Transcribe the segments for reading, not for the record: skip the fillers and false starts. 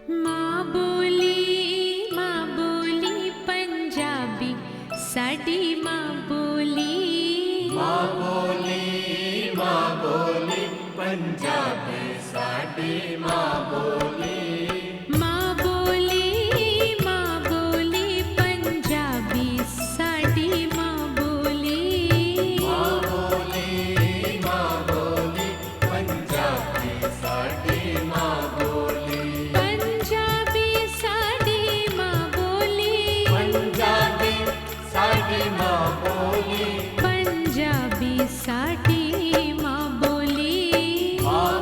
माँ बोली पंजाबी साडी माँ बोली। माँ बोली पंजाबी साडी माँ बोली। माँ बोली पंजाबी साडी माँ बोली। माँ बोली पंजाबी साडी माँ बोली। पंजाबी साडी माँ बोली। पंजाबी साडी माँ बोली। पंजाबी साडी माँ बोली। माँ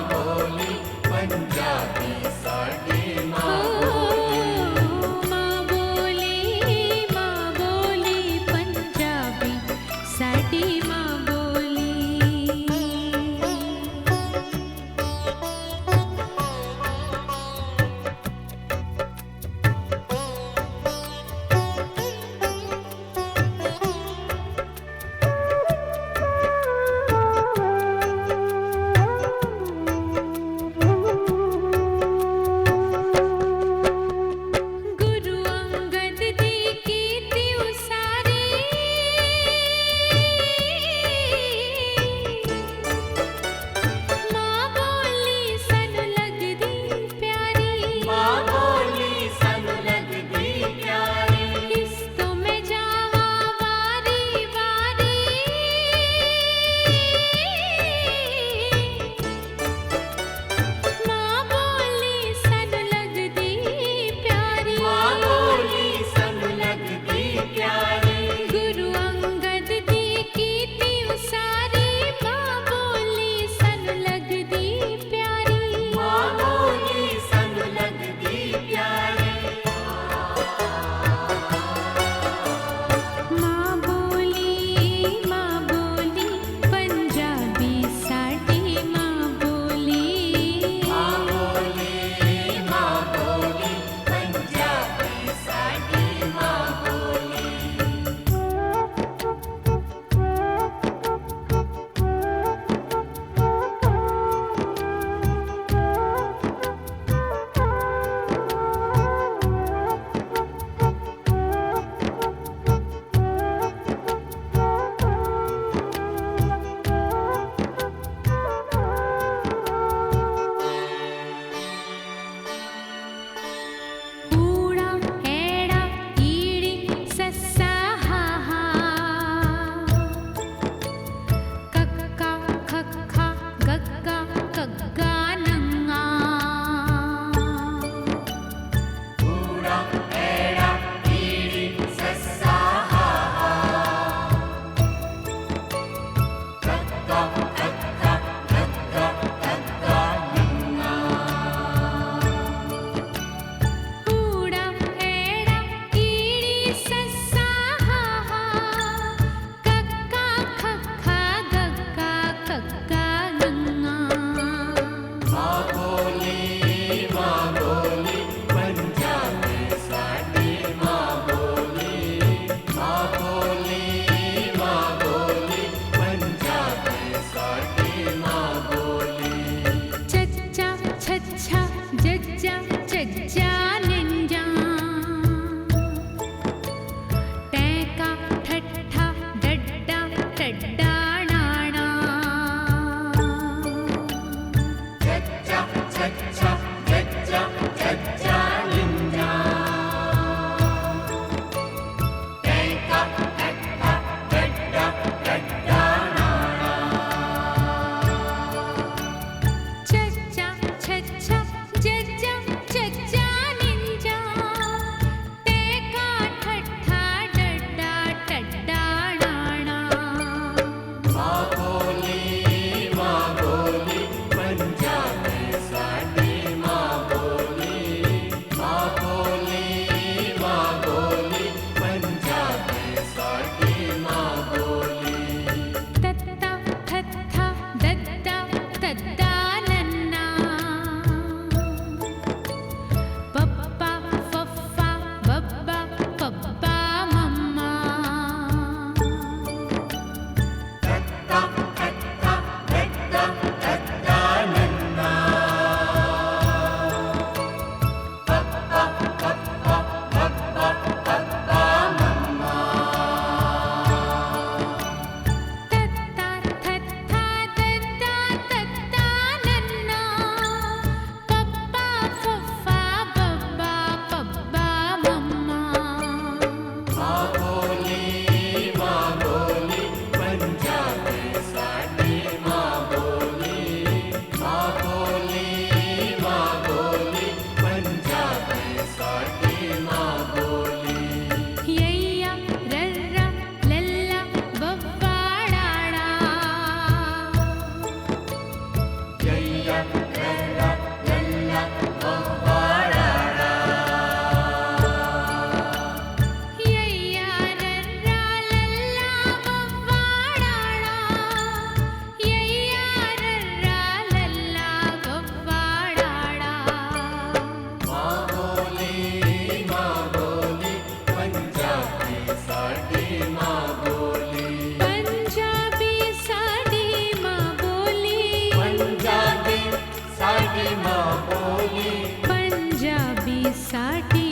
बोली पंजाबी साडी माँ बोली। माँ बोली पंजाबी साडी माँ बोली। गुरु अंगद दी कीती उसारी। माँ बोली सानू लगदी प्यारी। माँ बोली सानू लगदी प्यारी। इस तो मैं जावा वारी वारी। माँ बोली सानू लगदी प्यारी। माँ बोली सानू लगदी प्यारी। गुरु अंगद दी कीती उसारी। माँ बोली सानू लगदी प्यारी। माँ बोली सानू लगदी प्यारी। माँ बोली पंजाबी साडी माँ बोली। माँ बोली पंजाबी साडी माँ बोली। ऊड़ा एड़ा ईड़ी सस्सा हा हा। कक्का खक्खा गग्गा कग्गा नंगा। ऊड़ा एड़ा ईड़ी सस्सा हा हा। कक्का खक्खा गग्गा कग्गा नंगा। ऊड़ा एड़ा ईड़ी सस्सा हा हा। कक्का खक्खा गग्गा कग्गा नंगा। माँ बोली पंजाबी साडी माँ बोली। माँ बोली पंजाबी साडी माँ बोली। चच्चा छच्छा जज्जा चज्जा निंजा। टैका ठट्ठा डड्डा टड्डा नाना। चच्चा छच्छा जज्जा चच्चा निंजा। टैका ठट्ठा डड्डा डड्डा नाना। चच्चा छच्छा जज्जा चच्चा बोली पंजाबी साडी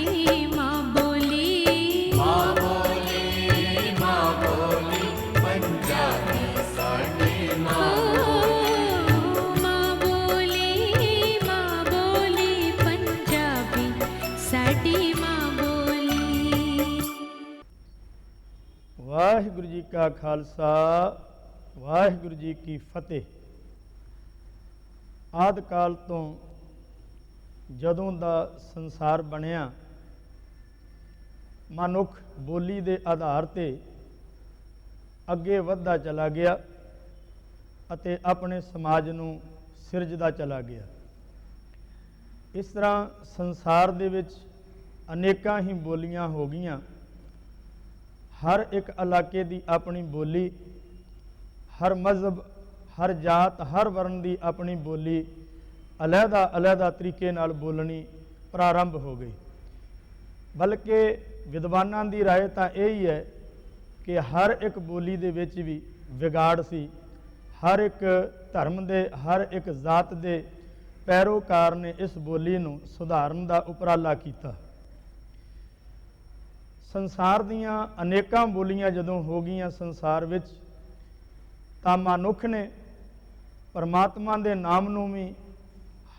माँ बोली माँ बोली पंजाबी साडी माँ माँ बोली पंजाबी साडी माँ बोली। ਵਾਹਿਗੁਰੂ ਜੀ ਕਾ ਖਾਲਸਾ ਵਾਹਿਗੁਰੂ ਜੀ ਕੀ ਫਤਿਹ। ਆਦਿ ਕਾਲ ਤੋਂ ਜਦੋਂ ਦਾ ਸੰਸਾਰ ਬਣਿਆ ਮਨੁੱਖ ਬੋਲੀ ਦੇ ਆਧਾਰ ਤੇ ਅੱਗੇ ਵੱਧਦਾ ਚਲਾ ਗਿਆ ਅਤੇ ਆਪਣੇ ਸਮਾਜ ਨੂੰ ਸਿਰਜਦਾ ਚਲਾ ਗਿਆ। ਇਸ ਤਰ੍ਹਾਂ ਸੰਸਾਰ ਦੇ ਵਿੱਚ ਅਨੇਕਾਂ ਹੀ ਬੋਲੀਆਂ ਹੋ ਗਈਆਂ। ਹਰ ਇੱਕ ਇਲਾਕੇ ਦੀ ਆਪਣੀ ਬੋਲੀ, ਹਰ ਮਜ਼ਹਬ, ਹਰ ਜਾਤ, ਹਰ ਵਰਨ ਦੀ ਆਪਣੀ ਬੋਲੀ ਅਲੱਗਾ ਤਰੀਕੇ ਨਾਲ ਬੋਲਣੀ ਪ੍ਰਾਰੰਭ ਹੋ ਗਈ। ਬਲਕਿ ਵਿਦਵਾਨਾਂ ਦੀ ਰਾਏ ਤਾਂ ਇਹ ਹੀ ਹੈ ਕਿ ਹਰ ਇੱਕ ਬੋਲੀ ਦੇ ਵਿੱਚ ਵੀ ਵਿਗਾੜ ਸੀ। ਹਰ ਇੱਕ ਧਰਮ ਦੇ, ਹਰ ਇੱਕ ਜਾਤ ਦੇ ਪੈਰੋਕਾਰ ਨੇ ਇਸ ਬੋਲੀ ਨੂੰ ਸੁਧਾਰਨ ਦਾ ਉਪਰਾਲਾ ਕੀਤਾ। ਸੰਸਾਰ ਦੀਆਂ ਅਨੇਕਾਂ ਬੋਲੀਆਂ ਜਦੋਂ ਹੋ ਗਈਆਂ ਸੰਸਾਰ ਵਿੱਚ, ਤਾਂ ਮਨੁੱਖ ਨੇ ਪਰਮਾਤਮਾ ਦੇ ਨਾਮ ਨੂੰ ਵੀ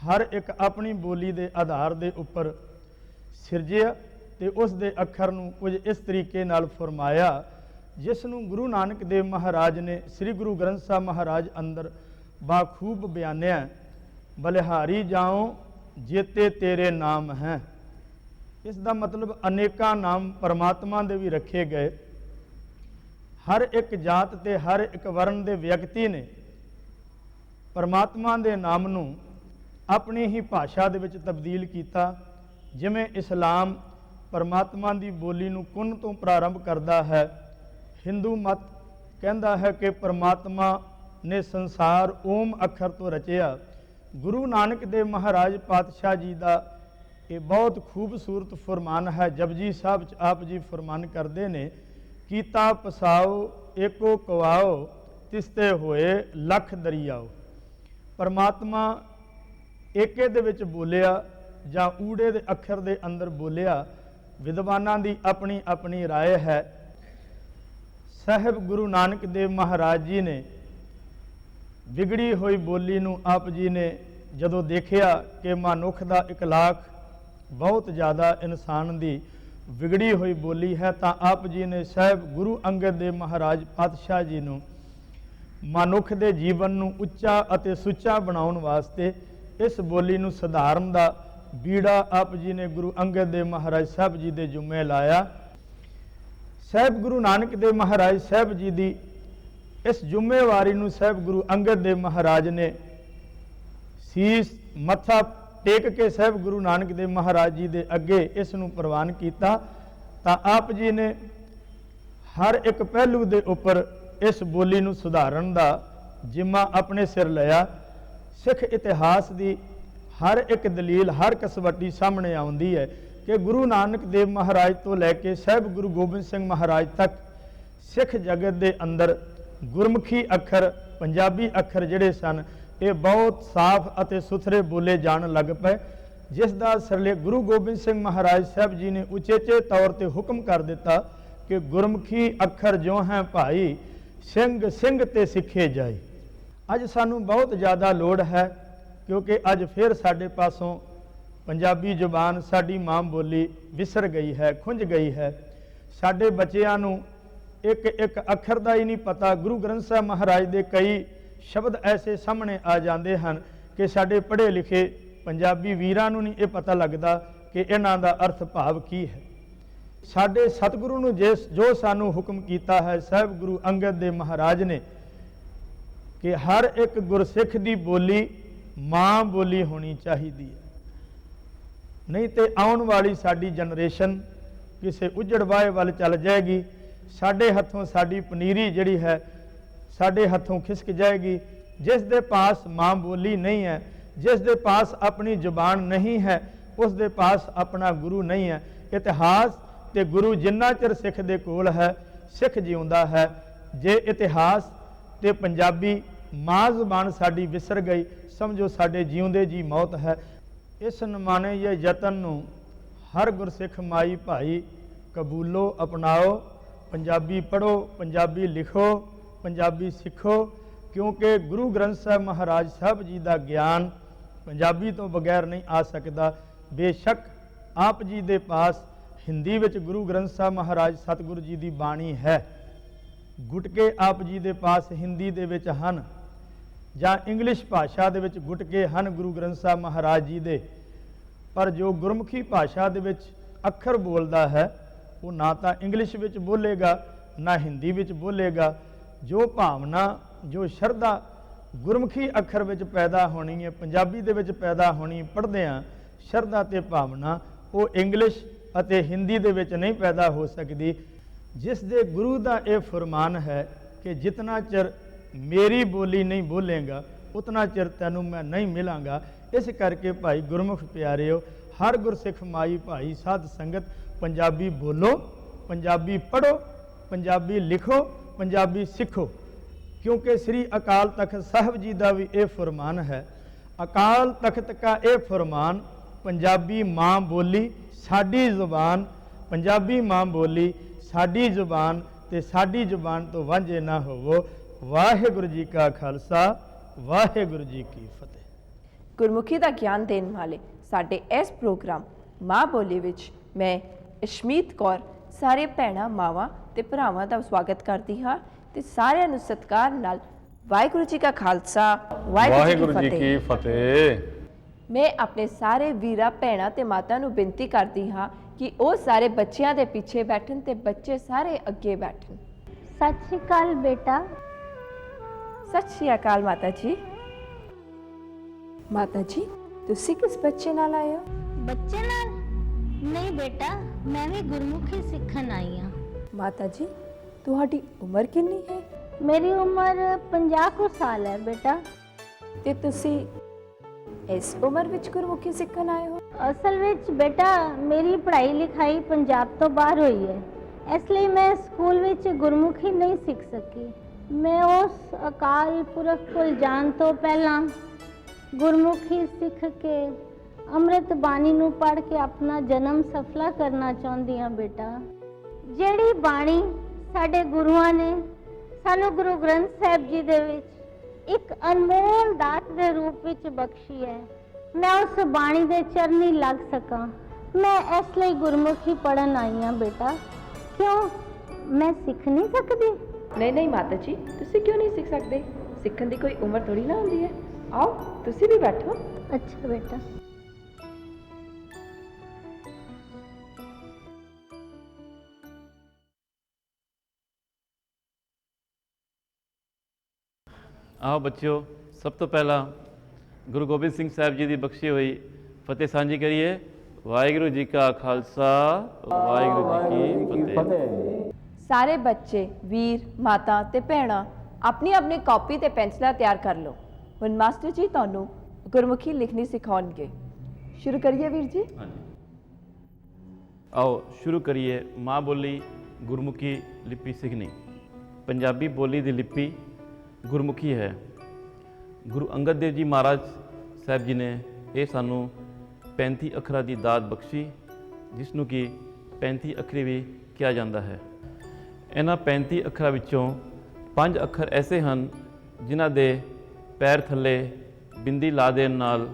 ਹਰ ਇੱਕ ਆਪਣੀ ਬੋਲੀ ਦੇ ਆਧਾਰ ਦੇ ਉੱਪਰ ਸਿਰਜਿਆ ਤੇ ਉਸ ਦੇ ਅੱਖਰ ਨੂੰ ਕੁਝ ਇਸ ਤਰੀਕੇ ਨਾਲ ਫਰਮਾਇਆ ਜਿਸ ਨੂੰ ਗੁਰੂ ਨਾਨਕ ਦੇਵ ਮਹਾਰਾਜ ਨੇ ਸ੍ਰੀ ਗੁਰੂ ਗ੍ਰੰਥ ਸਾਹਿਬ ਮਹਾਰਾਜ ਅੰਦਰ ਬਾਖੂਬ ਬਿਆਨਿਆ। ਬਲਿਹਾਰੀ ਜਾਉ ਜੇਤੇ ਤੇਰੇ ਨਾਮ ਹੈ। ਇਸ ਦਾ ਮਤਲਬ ਅਨੇਕਾਂ ਨਾਮ ਪਰਮਾਤਮਾ ਦੇ ਵੀ ਰੱਖੇ ਗਏ। ਹਰ ਇੱਕ ਜਾਤ ਤੇ ਹਰ ਇੱਕ ਵਰਨ ਦੇ ਵਿਅਕਤੀ ਨੇ ਪਰਮਾਤਮਾ ਦੇ ਨਾਮ ਨੂੰ ਆਪਣੀ ਹੀ ਭਾਸ਼ਾ ਦੇ ਵਿੱਚ ਤਬਦੀਲ ਕੀਤਾ। ਜਿਵੇਂ ਇਸਲਾਮ ਪਰਮਾਤਮਾ ਦੀ ਬੋਲੀ ਨੂੰ ਕੁਨ ਤੋਂ ਪ੍ਰਾਰੰਭ ਕਰਦਾ ਹੈ, ਹਿੰਦੂ ਮਤ ਕਹਿੰਦਾ ਹੈ ਕਿ ਪਰਮਾਤਮਾ ਨੇ ਸੰਸਾਰ ਓਮ ਅੱਖਰ ਤੋਂ ਰਚਿਆ। ਗੁਰੂ ਨਾਨਕ ਦੇਵ ਮਹਾਰਾਜ ਪਾਤਸ਼ਾਹ ਜੀ ਦਾ ਇਹ ਬਹੁਤ ਖੂਬਸੂਰਤ ਫਰਮਾਨ ਹੈ। ਜਪਜੀ ਸਾਹਿਬ 'ਚ ਆਪ ਜੀ ਫਰਮਾਨ ਕਰਦੇ ਨੇ, ਕੀਤਾ ਪਸਾਓ ਏਕੋ ਕਵਾਓ ਤਿਸਤੇ ਹੋਏ ਲੱਖ ਦਰਿਆਓ। ਪਰਮਾਤਮਾ ਏਕੇ ਦੇ ਵਿੱਚ ਬੋਲਿਆ ਜਾਂ ਊੜੇ ਦੇ ਅੱਖਰ ਦੇ ਅੰਦਰ ਬੋਲਿਆ। ਵਿਦਵਾਨਾਂ ਦੀ ਆਪਣੀ ਆਪਣੀ ਰਾਏ ਹੈ। ਸਾਹਿਬ ਗੁਰੂ ਨਾਨਕ ਦੇਵ ਮਹਾਰਾਜ ਜੀ ਨੇ ਵਿਗੜੀ ਹੋਈ ਬੋਲੀ ਨੂੰ ਆਪ ਜੀ ਨੇ ਜਦੋਂ ਦੇਖਿਆ ਕਿ ਮਨੁੱਖ ਦਾ ਇਕਲਾਕ ਬਹੁਤ ਜ਼ਿਆਦਾ ਇਨਸਾਨ ਦੀ ਵਿਗੜੀ ਹੋਈ ਬੋਲੀ ਹੈ, ਤਾਂ ਆਪ ਜੀ ਨੇ ਸਾਹਿਬ ਗੁਰੂ ਅੰਗਦ ਦੇਵ ਮਹਾਰਾਜ ਪਾਤਸ਼ਾਹ ਜੀ ਨੂੰ ਮਨੁੱਖ ਦੇ ਜੀਵਨ ਨੂੰ ਉੱਚਾ ਅਤੇ ਸੁੱਚਾ ਬਣਾਉਣ ਵਾਸਤੇ ਇਸ ਬੋਲੀ ਨੂੰ ਸੁਧਾਰਨ ਦਾ ਬੀੜਾ ਆਪ ਜੀ ਨੇ ਗੁਰੂ ਅੰਗਦ ਦੇਵ ਮਹਾਰਾਜ ਸਾਹਿਬ ਜੀ ਦੇ ਜੁਮੇ ਲਾਇਆ। ਸਾਹਿਬ ਗੁਰੂ ਨਾਨਕ ਦੇਵ ਮਹਾਰਾਜ ਸਾਹਿਬ ਜੀ ਦੀ ਇਸ ਜ਼ਿੰਮੇਵਾਰੀ ਨੂੰ ਸਾਹਿਬ ਗੁਰੂ ਅੰਗਦ ਦੇਵ ਮਹਾਰਾਜ ਨੇ ਸੀਸ ਮੱਥਾ ਟੇਕ ਕੇ ਸਾਹਿਬ ਗੁਰੂ ਨਾਨਕ ਦੇਵ ਮਹਾਰਾਜ ਜੀ ਦੇ ਅੱਗੇ ਇਸ ਨੂੰ ਪ੍ਰਵਾਨ ਕੀਤਾ। ਤਾਂ ਆਪ ਜੀ ਨੇ ਹਰ ਇੱਕ ਪਹਿਲੂ ਦੇ ਉੱਪਰ ਇਸ ਬੋਲੀ ਨੂੰ ਸੁਧਾਰਨ ਦਾ ਜਿੰਮਾ ਆਪਣੇ ਸਿਰ ਲਿਆ। ਸਿੱਖ ਇਤਿਹਾਸ ਦੀ ਹਰ ਇੱਕ ਦਲੀਲ, ਹਰ ਕਸਵੱਟੀ ਸਾਹਮਣੇ ਆਉਂਦੀ ਹੈ ਕਿ ਗੁਰੂ ਨਾਨਕ ਦੇਵ ਮਹਾਰਾਜ ਤੋਂ ਲੈ ਕੇ ਸਾਹਿਬ ਗੁਰੂ ਗੋਬਿੰਦ ਸਿੰਘ ਮਹਾਰਾਜ ਤੱਕ ਸਿੱਖ ਜਗਤ ਦੇ ਅੰਦਰ ਗੁਰਮੁਖੀ ਅੱਖਰ, ਪੰਜਾਬੀ ਅੱਖਰ ਜਿਹੜੇ ਸਨ, ਇਹ ਬਹੁਤ ਸਾਫ਼ ਅਤੇ ਸੁਥਰੇ ਬੋਲੇ ਜਾਣ ਲੱਗ ਪਏ, ਜਿਸ ਦਾ ਸਿਰਲੇ ਗੁਰੂ ਗੋਬਿੰਦ ਸਿੰਘ ਮਹਾਰਾਜ ਸਾਹਿਬ ਜੀ ਨੇ ਉਚੇਚੇ ਤੌਰ ਤੇ ਹੁਕਮ ਕਰ ਦਿੱਤਾ ਕਿ ਗੁਰਮੁਖੀ ਅੱਖਰ ਜੋ ਹੈ ਭਾਈ, ਸਿੰਘ ਸਿੰਘ ਤੇ ਸਿੱਖੇ ਜਾਏ। ਅੱਜ ਸਾਨੂੰ ਬਹੁਤ ਜ਼ਿਆਦਾ ਲੋੜ ਹੈ ਕਿਉਂਕਿ ਅੱਜ ਫਿਰ ਸਾਡੇ ਪਾਸੋਂ ਪੰਜਾਬੀ ਜ਼ੁਬਾਨ, ਸਾਡੀ ਮਾਂ ਬੋਲੀ ਵਿਸਰ ਗਈ ਹੈ, ਖੁੰਝ ਗਈ ਹੈ। ਸਾਡੇ ਬੱਚਿਆਂ ਨੂੰ ਇੱਕ ਇੱਕ ਅੱਖਰ ਦਾ ਹੀ ਨਹੀਂ ਪਤਾ। ਗੁਰੂ ਗ੍ਰੰਥ ਸਾਹਿਬ ਮਹਾਰਾਜ ਦੇ ਕਈ ਸ਼ਬਦ ਐਸੇ ਸਾਹਮਣੇ ਆ ਜਾਂਦੇ ਹਨ ਕਿ ਸਾਡੇ ਪੜ੍ਹੇ ਲਿਖੇ ਪੰਜਾਬੀ ਵੀਰਾਂ ਨੂੰ ਨਹੀਂ ਇਹ ਪਤਾ ਲੱਗਦਾ ਕਿ ਇਹਨਾਂ ਦਾ ਅਰਥ ਭਾਵ ਕੀ ਹੈ। ਸਾਡੇ ਸਤਿਗੁਰੂ ਨੂੰ ਜੋ ਸਾਨੂੰ ਹੁਕਮ ਕੀਤਾ ਹੈ ਸਾਹਿਬ ਗੁਰੂ ਅੰਗਦ ਦੇਵ ਮਹਾਰਾਜ ਨੇ ਕਿ ਹਰ ਇੱਕ ਗੁਰਸਿੱਖ ਦੀ ਬੋਲੀ ਮਾਂ ਬੋਲੀ ਹੋਣੀ ਚਾਹੀਦੀ ਹੈ, ਨਹੀਂ ਤੇ ਆਉਣ ਵਾਲੀ ਸਾਡੀ ਜਨਰੇਸ਼ਨ ਕਿਸੇ ਉਜੜਵਾਏ ਵੱਲ ਚੱਲ ਜਾਏਗੀ। ਸਾਡੇ ਹੱਥੋਂ ਸਾਡੀ ਪਨੀਰੀ ਜਿਹੜੀ ਹੈ ਸਾਡੇ ਹੱਥੋਂ ਖਿਸਕ ਜਾਏਗੀ। ਜਿਸ ਦੇ ਪਾਸ ਮਾਂ ਬੋਲੀ ਨਹੀਂ ਹੈ, ਜਿਸ ਦੇ ਪਾਸ ਆਪਣੀ ਜ਼ੁਬਾਨ ਨਹੀਂ ਹੈ, ਉਸ ਦੇ ਪਾਸ ਆਪਣਾ ਗੁਰੂ ਨਹੀਂ ਹੈ। ਇਤਿਹਾਸ ਤੇ ਗੁਰੂ ਜਿੰਨਾ ਚਿਰ ਸਿੱਖ ਦੇ ਕੋਲ ਹੈ, ਸਿੱਖ ਜਿਉਂਦਾ ਹੈ। ਜੇ ਇਤਿਹਾਸ ਤੇ ਪੰਜਾਬੀ ਮਾਂ ਜ਼ੁਬਾਨ ਸਾਡੀ ਵਿਸਰ ਗਈ, ਸਮਝੋ ਸਾਡੇ ਜਿਉਂਦੇ ਜੀ ਮੌਤ ਹੈ। ਇਸ ਨਿਮਾਣੇ ਇਹ ਯਤਨ ਨੂੰ ਹਰ ਗੁਰਸਿੱਖ ਮਾਈ ਭਾਈ ਕਬੂਲੋ ਅਪਣਾਓ। ਪੰਜਾਬੀ ਪੜ੍ਹੋ, ਪੰਜਾਬੀ ਲਿਖੋ, ਪੰਜਾਬੀ ਸਿੱਖੋ, ਕਿਉਂਕਿ ਗੁਰੂ ਗ੍ਰੰਥ ਸਾਹਿਬ ਮਹਾਰਾਜ ਸਾਹਿਬ ਜੀ ਦਾ ਗਿਆਨ ਪੰਜਾਬੀ ਤੋਂ ਬਗੈਰ ਨਹੀਂ ਆ ਸਕਦਾ। ਬੇਸ਼ੱਕ ਆਪ ਜੀ ਦੇ ਪਾਸ ਹਿੰਦੀ ਵਿੱਚ ਗੁਰੂ ਗ੍ਰੰਥ ਸਾਹਿਬ ਮਹਾਰਾਜ ਸਤਿਗੁਰੂ ਜੀ ਦੀ ਬਾਣੀ ਹੈ, ਗੁਟਕੇ ਆਪ ਜੀ ਦੇ ਪਾਸ ਹਿੰਦੀ ਦੇ ਵਿੱਚ ਹਨ, ਜਾਂ ਇੰਗਲਿਸ਼ ਭਾਸ਼ਾ ਦੇ ਵਿੱਚ ਗੁਟਕੇ ਹਨ ਗੁਰੂ ਗ੍ਰੰਥ ਸਾਹਿਬ ਮਹਾਰਾਜ ਜੀ ਦੇ, ਪਰ ਜੋ ਗੁਰਮੁਖੀ ਭਾਸ਼ਾ ਦੇ ਵਿੱਚ ਅੱਖਰ ਬੋਲਦਾ ਹੈ ਉਹ ਨਾ ਤਾਂ ਇੰਗਲਿਸ਼ ਵਿੱਚ ਬੋਲੇਗਾ ਨਾ ਹਿੰਦੀ ਵਿੱਚ ਬੋਲੇਗਾ। ਜੋ ਭਾਵਨਾ, ਜੋ ਸ਼ਰਧਾ ਗੁਰਮੁਖੀ ਅੱਖਰ ਵਿੱਚ ਪੈਦਾ ਹੋਣੀ ਹੈ, ਪੰਜਾਬੀ ਦੇ ਵਿੱਚ ਪੈਦਾ ਹੋਣੀ ਪੜ੍ਹਦਿਆਂ ਸ਼ਰਧਾ ਤੇ ਭਾਵਨਾ, ਉਹ ਇੰਗਲਿਸ਼ ਅਤੇ ਹਿੰਦੀ ਦੇ ਵਿੱਚ ਨਹੀਂ ਪੈਦਾ ਹੋ ਸਕਦੀ। ਜਿਸ ਦੇ ਗੁਰੂ ਦਾ ਇਹ ਫਰਮਾਨ ਹੈ ਕਿ ਜਿਤਨਾ ਚਿਰ ਮੇਰੀ ਬੋਲੀ ਨਹੀਂ ਬੋਲੇਗਾ ਉਤਨਾ ਚਿਰ ਤੈਨੂੰ ਮੈਂ ਨਹੀਂ ਮਿਲਾਂਗਾ। ਇਸ ਕਰਕੇ ਭਾਈ ਗੁਰਮੁਖ ਪਿਆਰਿਓ, ਹਰ ਗੁਰਸਿੱਖ ਮਾਈ ਭਾਈ ਸਾਧ ਸੰਗਤ ਪੰਜਾਬੀ ਬੋਲੋ, ਪੰਜਾਬੀ ਪੜ੍ਹੋ, ਪੰਜਾਬੀ ਲਿਖੋ, ਪੰਜਾਬੀ ਸਿੱਖੋ, ਕਿਉਂਕਿ ਸ੍ਰੀ ਅਕਾਲ ਤਖਤ ਸਾਹਿਬ ਜੀ ਦਾ ਵੀ ਇਹ ਫਰਮਾਨ ਹੈ। ਅਕਾਲ ਤਖਤ ਕਾ ਇਹ ਫਰਮਾਨ, ਪੰਜਾਬੀ ਮਾਂ ਬੋਲੀ ਸਾਡੀ ਜ਼ੁਬਾਨ, ਪੰਜਾਬੀ ਮਾਂ ਬੋਲੀ ਸਾਡੀ ਜ਼ੁਬਾਨ ਤੇ ਸਾਡੀ ਜ਼ੁਬਾਨ ਤੋਂ ਵਾਂਝੇ ਨਾ ਹੋਵੋ। ਵਾਹਿਗੁਰੂ ਜੀ ਕਾ ਖਾਲਸਾ, ਵਾਹਿਗੁਰੂ ਜੀ ਕੀ ਫਤਿਹ। ਗੁਰਮੁਖੀ ਦਾ ਗਿਆਨ ਦੇਣ ਵਾਲੇ ਸਾਡੇ ਇਸ ਪ੍ਰੋਗਰਾਮ ਮਾਂ ਬੋਲੀ ਵਿੱਚ ਮੈਂ ਅਸ਼ਮੀਤ ਕੌਰ ਸਾਰੇ ਭੈਣਾਂ, ਮਾਵਾਂ ਤੇ ਭਰਾਵਾਂ ਦਾ ਸਵਾਗਤ ਕਰਦੀ ਹਾਂ ਤੇ ਸਾਰਿਆਂ ਨੂੰ ਸਤਿਕਾਰ ਨਾਲ ਵਾਹਿਗੁਰੂ ਜੀ ਕਾ ਖਾਲਸਾ, ਵਾਹਿਗੁਰੂ ਜੀ ਕੀ ਫਤਿਹ। ਮੈਂ ਆਪਣੇ ਸਾਰੇ ਵੀਰਾਂ, ਭੈਣਾਂ ਤੇ ਮਾਤਾ ਨੂੰ ਬੇਨਤੀ ਕਰਦੀ ਹਾਂ ਕਿ ਉਹ ਸਾਰੇ ਬੱਚਿਆਂ ਦੇ ਪਿੱਛੇ ਬੈਠਣ ਤੇ ਬੱਚੇ ਸਾਰੇ ਅੱਗੇ ਬੈਠਣ। ਸਤਿ ਸ਼੍ਰੀ ਅਕਾਲ ਬੇਟਾ। ਸਤਿ ਸ਼੍ਰੀ ਅਕਾਲ ਮਾਤਾ ਜੀ। ਮਾਤਾ ਜੀ, ਤੁਸੀਂ ਕਿਸ ਬੱਚੇ ਨਾਲ ਆਏ ਹੋ? ਬੱਚੇ ਨਾਲ ਨਹੀਂ ਬੇਟਾ, ਮੈਂ ਵੀ ਗੁਰਮੁਖੀ ਸਿੱਖਣ ਆਈ ਹਾਂ। ਮਾਤਾ ਜੀ, ਤੁਹਾਡੀ ਉਮਰ ਕਿੰਨੀ ਹੈ? ਮੇਰੀ ਉਮਰ 50 ਕੁ ਸਾਲ ਹੈ ਬੇਟਾ। ਤੇ ਤੁਸੀਂ ਇਸ ਉਮਰ ਵਿੱਚ ਗੁਰਮੁਖੀ ਸਿੱਖਣ ਆਏ ਹੋ? ਅਸਲ ਵਿੱਚ ਬੇਟਾ ਮੇਰੀ ਪੜ੍ਹਾਈ ਲਿਖਾਈ ਪੰਜਾਬ ਤੋਂ ਬਾਹਰ ਹੋਈ ਹੈ, ਇਸ ਲਈ ਮੈਂ ਸਕੂਲ ਵਿੱਚ ਗੁਰਮੁਖੀ ਨਹੀਂ ਸਿੱਖ ਸਕੀ। ਮੈਂ ਉਸ ਅਕਾਲ ਪੁਰਖ ਕੋਲ ਜਾਣ ਤੋਂ ਪਹਿਲਾਂ ਗੁਰਮੁਖੀ ਸਿੱਖ ਕੇ ਅੰਮ੍ਰਿਤ ਬਾਣੀ ਨੂੰ ਪੜ੍ਹ ਕੇ ਆਪਣਾ ਜਨਮ ਸਫਲਾ ਕਰਨਾ ਚਾਹੁੰਦੀ ਹਾਂ ਬੇਟਾ। ਜਿਹੜੀ ਬਾਣੀ ਸਾਡੇ ਗੁਰੂਆਂ ਨੇ ਸਾਨੂੰ ਗੁਰੂ ਗ੍ਰੰਥ ਸਾਹਿਬ ਜੀ ਦੇ ਵਿੱਚ ਇੱਕ ਅਨਮੋਲ ਦਾਤ ਦੇ ਰੂਪ ਵਿੱਚ ਬਖਸ਼ੀ ਹੈ, ਮੈਂ ਉਸ ਬਾਣੀ ਦੇ ਚਰਨੀ ਲੱਗ ਸਕਾਂ, ਮੈਂ ਇਸ ਲਈ ਗੁਰਮੁਖੀ ਪੜ੍ਹਨ ਆਈ ਹਾਂ ਬੇਟਾ। ਕਿਉਂ ਮੈਂ ਸਿੱਖ ਨਹੀਂ ਸਕਦੀ? ਨਹੀਂ ਮਾਤਾ ਜੀ, ਤੁਸੀਂ ਕਿਉਂ ਨਹੀਂ ਸਿੱਖ ਸਕਦੇ? ਸਿੱਖਣ ਦੀ ਕੋਈ ਉਮਰ ਥੋੜੀ ਨਾ ਹੁੰਦੀ ਹੈ। ਆਓ ਤੁਸੀਂ ਵੀ ਬੈਠੋ। ਅੱਛਾ ਬੇਟਾ। ਆਓ ਬੱਚਿਓ, ਸਭ ਤੋਂ ਪਹਿਲਾਂ ਗੁਰੂ ਗੋਬਿੰਦ ਸਿੰਘ ਸਾਹਿਬ ਜੀ ਦੀ ਬਖਸ਼ੀ ਹੋਈ ਫਤਿਹ ਸਾਂਝੀ ਕਰੀਏ। ਵਾਹਿਗੁਰੂ ਜੀ ਕਾ ਖਾਲਸਾ, ਵਾਹਿਗੁਰੂ ਜੀ ਕੀ ਫਤਿਹ। ਸਾਰੇ ਬੱਚੇ, ਵੀਰ, ਮਾਤਾ ਤੇ ਭੈਣਾਂ ਆਪਣੀ ਆਪਣੀ ਕਾਪੀ ਤੇ ਪੈਨਸਲਾਂ ਤਿਆਰ ਕਰ ਲਓ। ਹੁਣ ਮਾਸਟਰ ਜੀ ਤੁਹਾਨੂੰ ਗੁਰਮੁਖੀ ਲਿਖਣੀ ਸਿਖਾਉਣਗੇ। ਸ਼ੁਰੂ ਕਰੀਏ ਵੀਰ ਜੀ। ਹਾਂਜੀ, ਆਓ ਸ਼ੁਰੂ ਕਰੀਏ। ਮਾਂ ਬੋਲੀ ਗੁਰਮੁਖੀ ਲਿਪੀ ਸਿੱਖਣੀ। ਪੰਜਾਬੀ ਬੋਲੀ ਦੀ ਲਿਪੀ ਗੁਰਮੁਖੀ ਹੈ। ਗੁਰੂ ਅੰਗਦ ਦੇਵ ਜੀ ਮਹਾਰਾਜ ਸਾਹਿਬ ਜੀ ਨੇ ਇਹ ਸਾਨੂੰ 35 ਅੱਖਰਾਂ ਦੀ ਦਾਤ ਬਖਸ਼ੀ, ਜਿਸ ਨੂੰ ਕਿ 35 ਅੱਖਰੀ ਵੀ ਕਿਹਾ ਜਾਂਦਾ ਹੈ। ਇਹਨਾਂ 35 ਅੱਖਰਾਂ ਵਿੱਚੋਂ 5 ਅੱਖਰ ਐਸੇ ਹਨ ਜਿਨ੍ਹਾਂ ਦੇ ਪੈਰ ਥੱਲੇ ਬਿੰਦੀ ਲਾ ਦੇਣ ਨਾਲ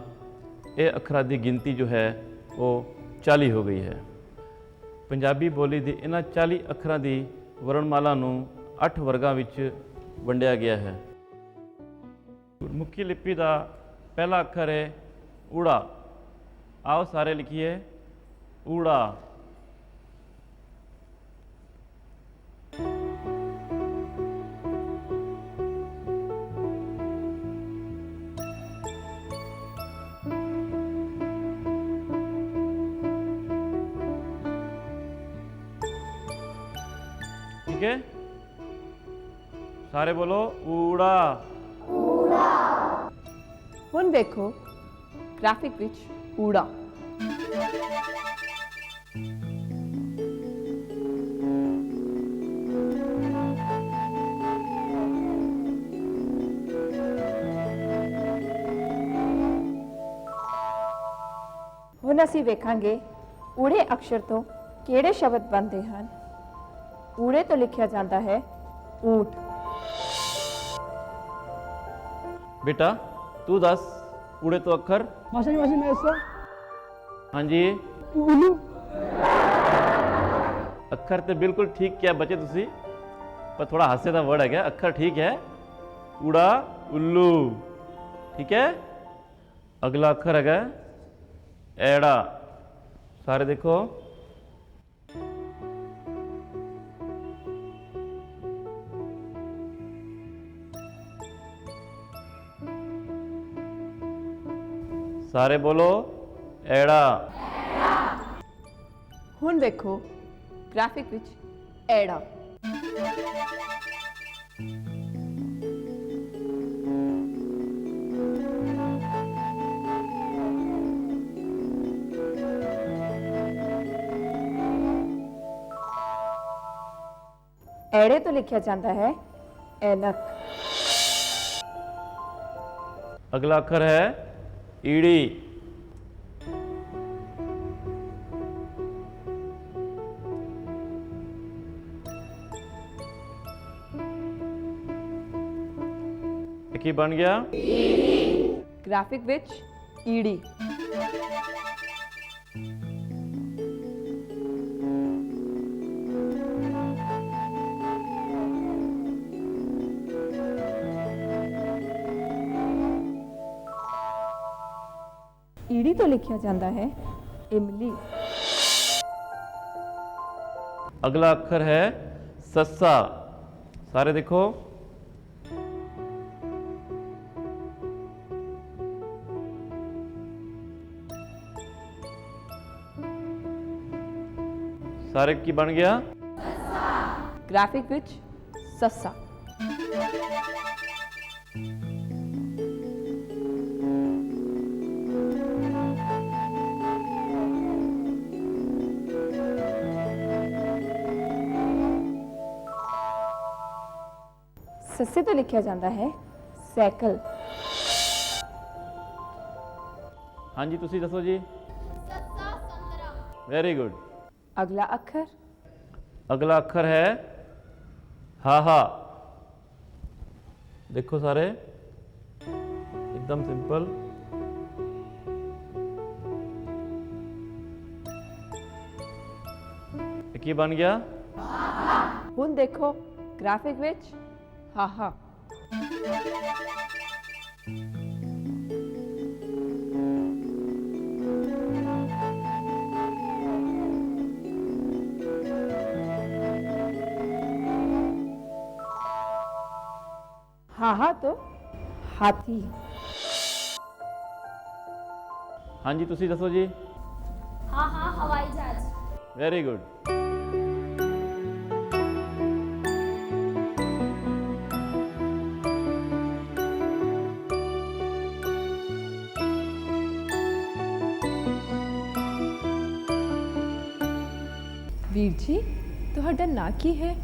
ਇਹ ਅੱਖਰਾਂ ਦੀ ਗਿਣਤੀ ਜੋ ਹੈ ਉਹ 40 ਹੋ ਗਈ ਹੈ। ਪੰਜਾਬੀ ਬੋਲੀ ਦੀ ਇਹਨਾਂ 40 ਅੱਖਰਾਂ ਦੀ ਵਰਣਮਾਲਾ ਨੂੰ 8 ਵਰਗਾਂ ਵਿੱਚ ਵੰਡਿਆ ਗਿਆ ਹੈ। ਗੁਰਮੁਖੀ ਲਿਪੀ ਦਾ ਪਹਿਲਾ ਅੱਖਰ ਹੈ ਊੜਾ। ਆਓ ਸਾਰੇ ਲਿਖੀਏ ਊੜਾ। ठीक है, सारे बोलो ऊड़ा। ਹੁਣ ਵੇਖੋ ਗ੍ਰਾਫਿਕ ਵਿੱਚ ਊੜਾ। ਹੁਣ ਅਸੀਂ ਵੇਖਾਂਗੇ ਊੜੇ ਅਕਸ਼ਰ ਤੋਂ ਕਿਹੜੇ ਸ਼ਬਦ ਬਣਦੇ ਹਨ। ਊੜੇ ਤੋਂ ਲਿਖਿਆ ਜਾਂਦਾ ਹੈ ਊਠ। बेटा तू दस ऊड़े तो अखर। मास्टर जी मैं इसका हाँ जी उल्लू। अखर तो बिल्कुल ठीक किया बच्चे तुसी, पर थोड़ा हास्य का वर्ड है क्या। अखर ठीक है, ऊड़ा उल्लू ठीक है। अगला अखर है एड़ा। सारे देखो सारे बोलो एड़ा। ਹੁਣ ਵੇਖੋ ਗ੍ਰਾਫਿਕ ਵਿੱਚ ਐੜਾ। ਐੜੇ ਤੋਂ ਲਿਖਿਆ ਜਾਂਦਾ ਹੈ ਐਨਕ। अगला अखर है ईड़ी। की बन गया ਗ੍ਰਾਫਿਕ ਵਿੱਚ ਈੜੀ। ਈੜੀ ਤੋਂ ਲਿਖਿਆ ਜਾਂਦਾ ਹੈ ਇਮਲੀ। अगला अखर है सस्सा। सारे देखो सारे की बन गया ਗ੍ਰਾਫਿਕ ਵਿੱਚ ਸੱਸਾ। ਸੱਸੇ ਤੋਂ ਲਿਖਿਆ ਜਾਂਦਾ ਹੈ ਸਾਈਕਲ। हाँ जी तुसी दसो जी। Very good. ਅਗਲਾ ਅੱਖਰ अगला अखर है हा हा। देखो सारे एकदम सिंपल। एक ये बन गया ਹੁਣ ਦੇਖੋ ਗ੍ਰਾਫਿਕ ਵਿੱਚ ਹਾਹਾ। हाहा तो हाथी। हाँ जी तुसी दसो जी। हाँ हाँ हवाई जहाज। Very good. ਵੀਰ ਜੀ ਤੁਹਾਡਾ ਨਾਂ ਕੀ ਹੈ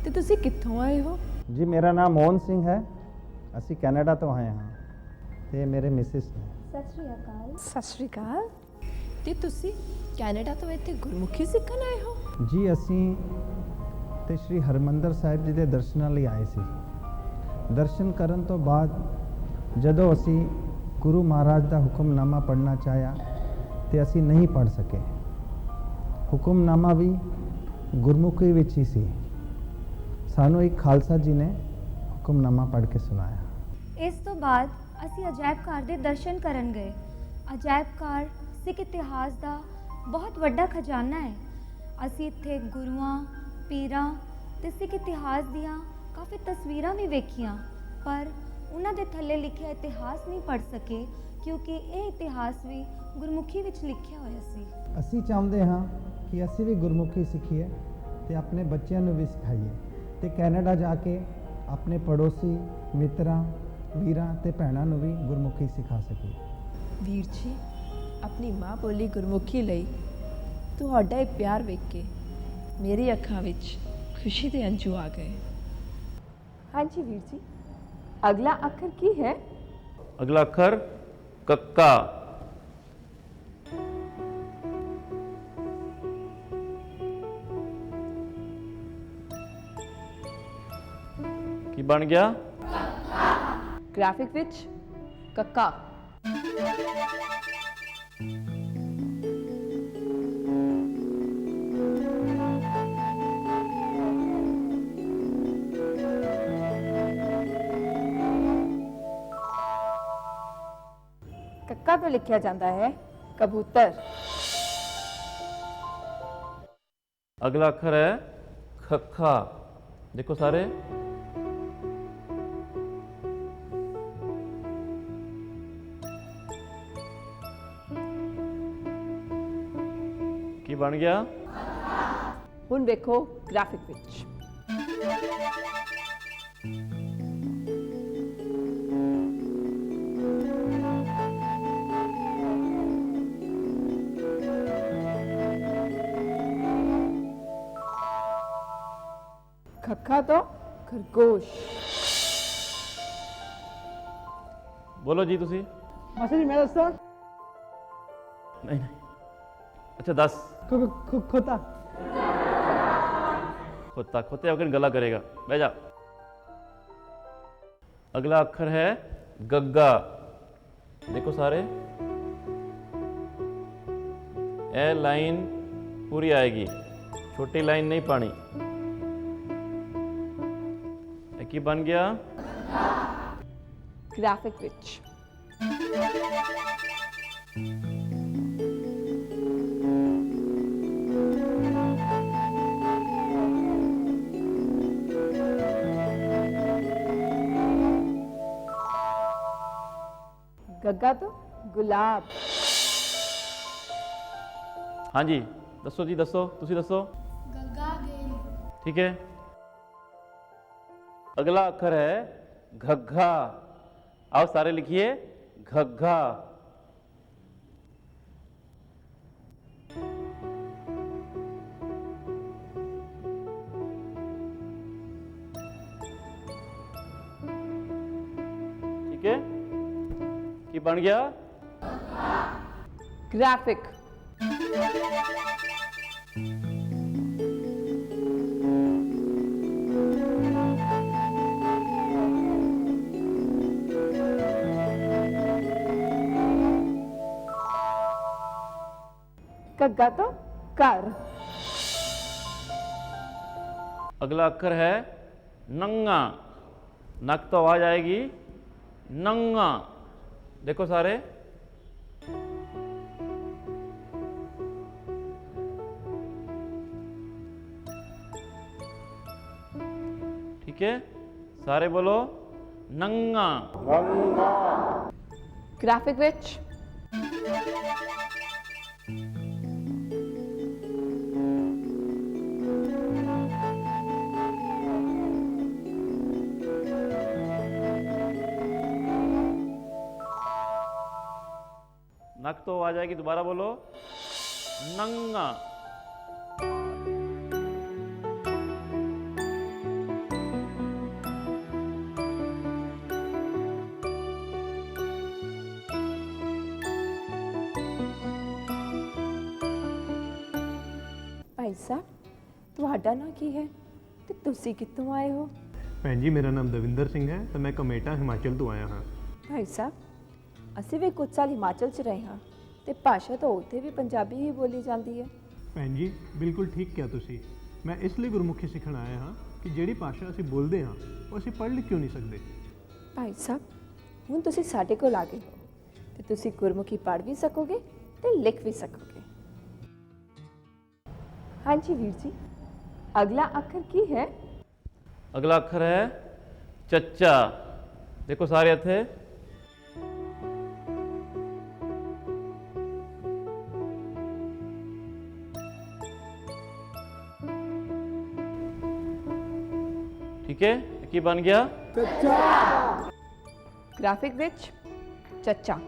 ਤੇ ਤੁਸੀਂ ਕਿੱਥੋਂ ਆਏ ਹੋ? ਜੀ ਮੇਰਾ ਨਾਮ ਮੋਹਨ ਸਿੰਘ ਹੈ। ਅਸੀਂ ਕੈਨੇਡਾ ਤੋਂ ਆਏ ਹਾਂ ਤੇ ਮੇਰੇ ਮਿਸਿਸ ਨੇ। सत श्री अकाल। ਸਤਿ ਸ਼੍ਰੀ ਅਕਾਲ। ਤੇ ਤੁਸੀਂ ਕੈਨੇਡਾ ਤੋਂ ਇੱਥੇ ਗੁਰਮੁਖੀ ਸਿੱਖਣ ਆਏ ਹੋ? ਜੀ ਅਸੀਂ ਤੇ ਸ਼੍ਰੀ ਹਰਮੰਦਰ ਸਾਹਿਬ ਜੀ ਦੇ ਦਰਸ਼ਨਾਂ ਲਈ ਆਏ ਸੀ। ਦਰਸ਼ਨ ਕਰਨ ਤੋਂ ਬਾਅਦ ਜਦੋਂ ਅਸੀਂ ਗੁਰੂ ਮਹਾਰਾਜ ਦਾ ਹੁਕਮਨਾਮਾ ਪੜ੍ਹਨਾ ਚਾਹਿਆ ਤੇ ਅਸੀਂ ਨਹੀਂ ਪੜ੍ਹ ਸਕੇ। ਹੁਕਮਨਾਮਾ ਵੀ ਗੁਰਮੁਖੀ ਵਿੱਚ ਹੀ ਸੀ। ਸਾਨੂੰ ਇੱਕ ਖਾਲਸਾ ਜੀ ਨੇ ਹੁਕਮਨਾਮਾ ਪੜ੍ਹ ਕੇ ਸੁਣਾਇਆ। ਇਸ ਤੋਂ ਬਾਅਦ ਅਸੀਂ ਅਜਾਇਬ ਘਰ ਦੇ ਦਰਸ਼ਨ ਕਰਨ ਗਏ। ਅਜਾਇਬ ਘਰ ਸਿੱਖ ਇਤਿਹਾਸ ਦਾ ਬਹੁਤ ਵੱਡਾ ਖਜ਼ਾਨਾ ਹੈ। ਅਸੀਂ ਇੱਥੇ ਗੁਰੂਆਂ, ਪੀਰਾਂ ਤੇ ਸਿੱਖ ਇਤਿਹਾਸ ਦੀਆਂ ਕਾਫੀ ਤਸਵੀਰਾਂ ਵੀ ਵੇਖੀਆਂ, ਪਰ ਉਹਨਾਂ ਦੇ ਥੱਲੇ ਲਿਖਿਆ ਇਤਿਹਾਸ ਨਹੀਂ ਪੜ੍ਹ ਸਕੇ ਕਿਉਂਕਿ ਇਹ ਇਤਿਹਾਸ ਵੀ ਗੁਰਮੁਖੀ ਵਿੱਚ ਲਿਖਿਆ ਹੋਇਆ ਸੀ। ਅਸੀਂ ਚਾਹੁੰਦੇ ਹਾਂ ਕਿ ਅਸੀਂ ਵੀ ਗੁਰਮੁਖੀ ਸਿੱਖੀਏ ਤੇ ਆਪਣੇ ਬੱਚਿਆਂ ਨੂੰ ਵੀ ਸਿਖਾਈਏ ਤੇ ਕੈਨੇਡਾ ਜਾ ਕੇ ਆਪਣੇ ਪੜੋਸੀ ਮਿੱਤਰਾਂ, ਵੀਰਾਂ ਤੇ ਭੈਣਾਂ ਨੂੰ ਵੀ ਗੁਰਮੁਖੀ ਸਿਖਾ ਸਕੀਏ। ਵੀਰ ਜੀ ਆਪਣੀ ਮਾਂ ਬੋਲੀ ਗੁਰਮੁਖੀ ਲਈ ਤੁਹਾਡਾ ਇਹ ਪਿਆਰ ਵੇਖ ਕੇ ਮੇਰੀ ਅੱਖਾਂ ਵਿੱਚ ਖੁਸ਼ੀ ਦੇ ਅੰਜੂ ਆ ਗਏ। ਹਾਂਜੀ ਵੀਰ ਜੀ ਅਗਲਾ ਅੱਖਰ ਕੀ ਹੈ? अगला अखर कक्का। ਕੀ ਬਣ ਗਿਆ? ਗ੍ਰਾਫਿਕ ਵਿੱਚ ਕੱਕਾ। ਕੱਕਾ ਤੋਂ ਲਿਖਿਆ ਜਾਂਦਾ ਹੈ ਕਬੂਤਰ। अगला अक्षर है खखा। देखो सारे, की बन गया? ਹੁਣ ਵੇਖੋ ਗ੍ਰਾਫਿਕ ਵਿੱਚ खखा तो खरगोश। बोलो जी तुसी। मास्टर जी मैं दसदा नहीं नहीं, अच्छा 10। खोता। खोता, खोते होकर गला करेगा, बह जा। अगला अक्षर है गग्गा। देखो सारे, ए लाइन पूरी आएगी, छोटी लाइन नहीं पानी। की बन गया? ग्राफिक विच गग्गा तो गुलाब। हाँ जी दसो जी, दसो तुसी दसो। गग्गा गेंद। ठीक है। अगला अक्षर है घग्घा। आओ सारे लिखिए घग्घा। ठीक है, कि बन गया? ग्राफिक। गग्गा तो कर। अगला अक्षर है नंगा। नक तो आवाज आएगी, नंगा। देखो सारे, ठीक है, सारे बोलो नंगा। ग्राफिक विच नक तो आ जाएगी, दोबारा बोलो नंगा। भाई साहब ਤੁਹਾਡਾ ਨਾਂ ਕੀ ਹੈ ਤੇ ਤੁਸੀਂ ਕਿੱਥੋਂ ਆਏ ਹੋ? ਭੈਣ ਜੀ ਮੇਰਾ ਨਾਮ ਦਵਿੰਦਰ ਸਿੰਘ ਹੈ ਤੇ ਮੈਂ ਕਮੇਟਾ ਹਿਮਾਚਲ ਤੋਂ ਆਇਆ ਹਾਂ। ਭਾਈ ਸਾਹਿਬ ਅਸੀਂ ਵੀ ਕੁਝ ਸਾਲ ਹਿਮਾਚਲ 'ਚ ਰਹੇ ਹਾਂ ਤੇ ਭਾਸ਼ਾ ਤਾਂ ਉੱਥੇ ਵੀ ਪੰਜਾਬੀ ਹੀ ਬੋਲੀ ਜਾਂਦੀ ਹੈ। ਭੈਣ ਜੀ ਬਿਲਕੁਲ ਠੀਕ ਕਿਹਾ ਤੁਸੀਂ। ਮੈਂ ਇਸ ਲਈ ਗੁਰਮੁਖੀ ਸਿੱਖਣ ਆਇਆ ਹਾਂ ਕਿ ਜਿਹੜੀ ਭਾਸ਼ਾ ਅਸੀਂ ਬੋਲਦੇ ਹਾਂ ਉਹ ਅਸੀਂ ਪੜ੍ਹ ਲਿਖ ਕਿਉਂ ਨਹੀਂ ਸਕਦੇ। ਭਾਈ ਸਾਹਿਬ ਹੁਣ ਤੁਸੀਂ ਸਾਡੇ ਕੋਲ ਆ ਗਏ ਹੋ ਤੇ ਤੁਸੀਂ ਗੁਰਮੁਖੀ ਪੜ੍ਹ ਵੀ ਸਕੋਗੇ ਤੇ ਲਿਖ ਵੀ ਸਕੋਗੇ। हाँ जी वीर जी, अगला अक्षर की है? अगला अक्षर है चच्चा। देखो सारे थे, ठीक है, की बन गया? चच्चा। ग्राफिक विच चच्चा।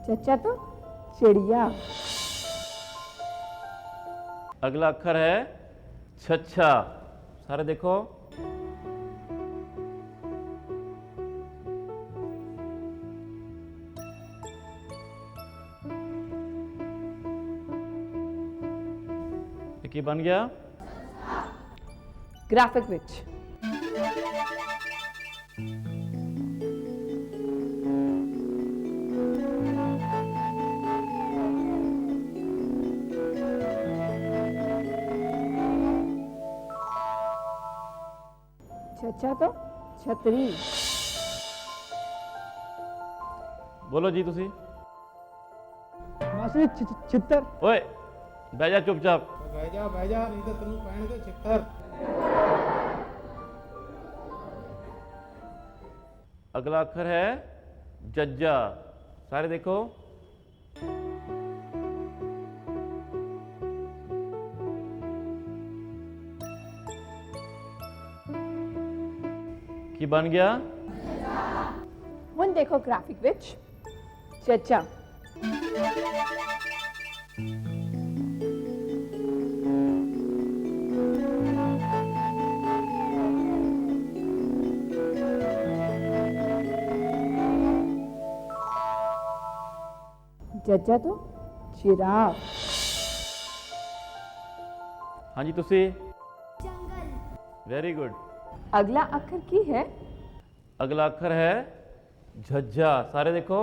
चच्चा तो चिड़िया। अगला अक्षर है छच्छा। सारे देखो, ਕੀ ਬਣ ਗਿਆ? ਗ੍ਰਾਫਿਕ ਵਿੱਚ ਛੱਛਾ ਤੋਂ ਛਤਰੀ। ਬੋਲੋ ਜੀ ਤੁਸੀਂ। ਮਾਸਟਰ ਚਿੱਤਰ। ਓਏ ਬਹਿ ਜਾ ਚੁੱਪਚਾਪ। ਬਹਿ ਜਾ ਨਹੀਂ ਤਾਂ ਤੈਨੂੰ ਪੈਣਗੇ ਛਿੱਤਰ। ਅਗਲਾ ਅੱਖਰ ਹੈ ਜੱਜਾ। ਸਾਰੇ ਦੇਖੋ। ਕੀ ਬਣ ਗਿਆ? ਹੁਣ ਦੇਖੋ ਗ੍ਰਾਫਿਕ ਵਿੱਚ ਚੱਚਾ। ਜੱਜਾ ਤੋਂ ਜਿਰਾਫ। ਹਾਂਜੀ ਤੁਸੀਂ। ਜੰਗਲ। Very good. ਅਗਲਾ ਅੱਖਰ ਕੀ ਹੈ? ਅਗਲਾ ਅੱਖਰ ਹੈ ਝੱਝਾ। ਸਾਰੇ ਦੇਖੋ।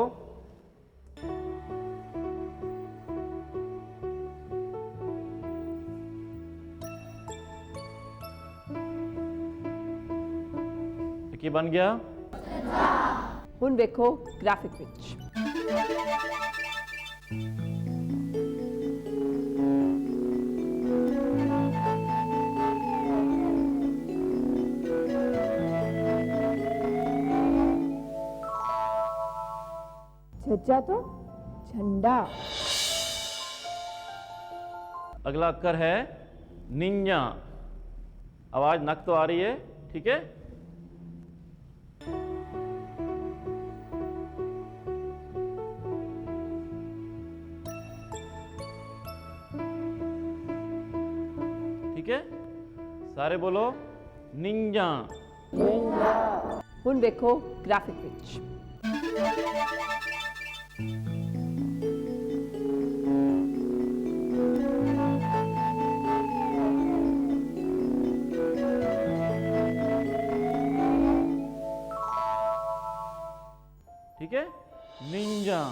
ਕੀ ਬਣ ਗਿਆ? ਹੁਣ ਵੇਖੋ ਗ੍ਰਾਫਿਕ ਵਿੱਚ ਛੱਜਾ ਤੋਂ ਝੰਡਾ। अगला अक्षर है निंजा। आवाज नक तो आ रही है, ठीक है। ठीक है, सारे बोलो निंजा। ਹੁਣ ਵੇਖੋ ਗ੍ਰਾਫਿਕ ਵਿੱਚ ठीक है, निंजा।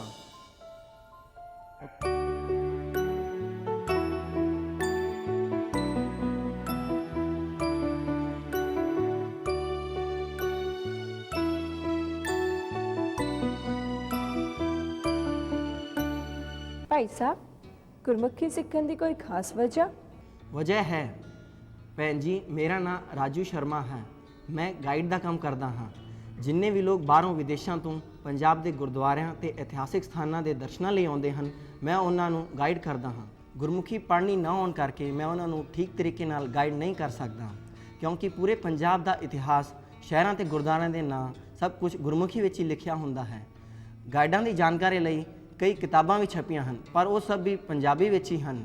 ਭਾਈ ਸਾਹਿਬ, ਗੁਰਮੁਖੀ ਸਿੱਖਣ ਦੀ ਕੋਈ ਖਾਸ ਵਜ੍ਹਾ ਹੈ ਭੈਣ ਜੀ। ਮੇਰਾ ਨਾਮ ਰਾਜੂ ਸ਼ਰਮਾ ਹੈ। ਮੈਂ ਗਾਈਡ ਦਾ ਕੰਮ ਕਰਦਾ ਹਾਂ। ਜਿੰਨੇ ਵੀ ਲੋਕ ਬਾਹਰੋਂ ਵਿਦੇਸ਼ਾਂ ਤੋਂ ਪੰਜਾਬ ਦੇ ਗੁਰਦੁਆਰਿਆਂ ਤੇ ਇਤਿਹਾਸਿਕ ਸਥਾਨਾਂ ਦੇ ਦਰਸ਼ਨਾਂ ਲਈ ਆਉਂਦੇ ਹਨ, ਮੈਂ ਉਹਨਾਂ ਨੂੰ ਗਾਈਡ ਕਰਦਾ ਹਾਂ। ਗੁਰਮੁਖੀ ਪੜ੍ਹਨੀ ਨਾ ਹੋਣ ਕਰਕੇ ਮੈਂ ਉਹਨਾਂ ਨੂੰ ਠੀਕ ਤਰੀਕੇ ਨਾਲ ਗਾਈਡ ਨਹੀਂ ਕਰ ਸਕਦਾ, ਕਿਉਂਕਿ ਪੂਰੇ ਪੰਜਾਬ ਦਾ ਇਤਿਹਾਸ, ਸ਼ਹਿਰਾਂ ਤੇ ਗੁਰਦੁਆਰਿਆਂ ਦੇ ਨਾਂ ਸਭ ਕੁਝ ਗੁਰਮੁਖੀ ਵਿੱਚ ਹੀ ਲਿਖਿਆ ਹੁੰਦਾ ਹੈ। ਗਾਈਡਾਂ ਦੀ ਜਾਣਕਾਰੀ ਲਈ ਕਈ ਕਿਤਾਬਾਂ ਵੀ ਛਪੀਆਂ ਹਨ, ਪਰ ਉਹ ਸਭ ਵੀ ਪੰਜਾਬੀ ਵਿੱਚ ਹੀ ਹਨ।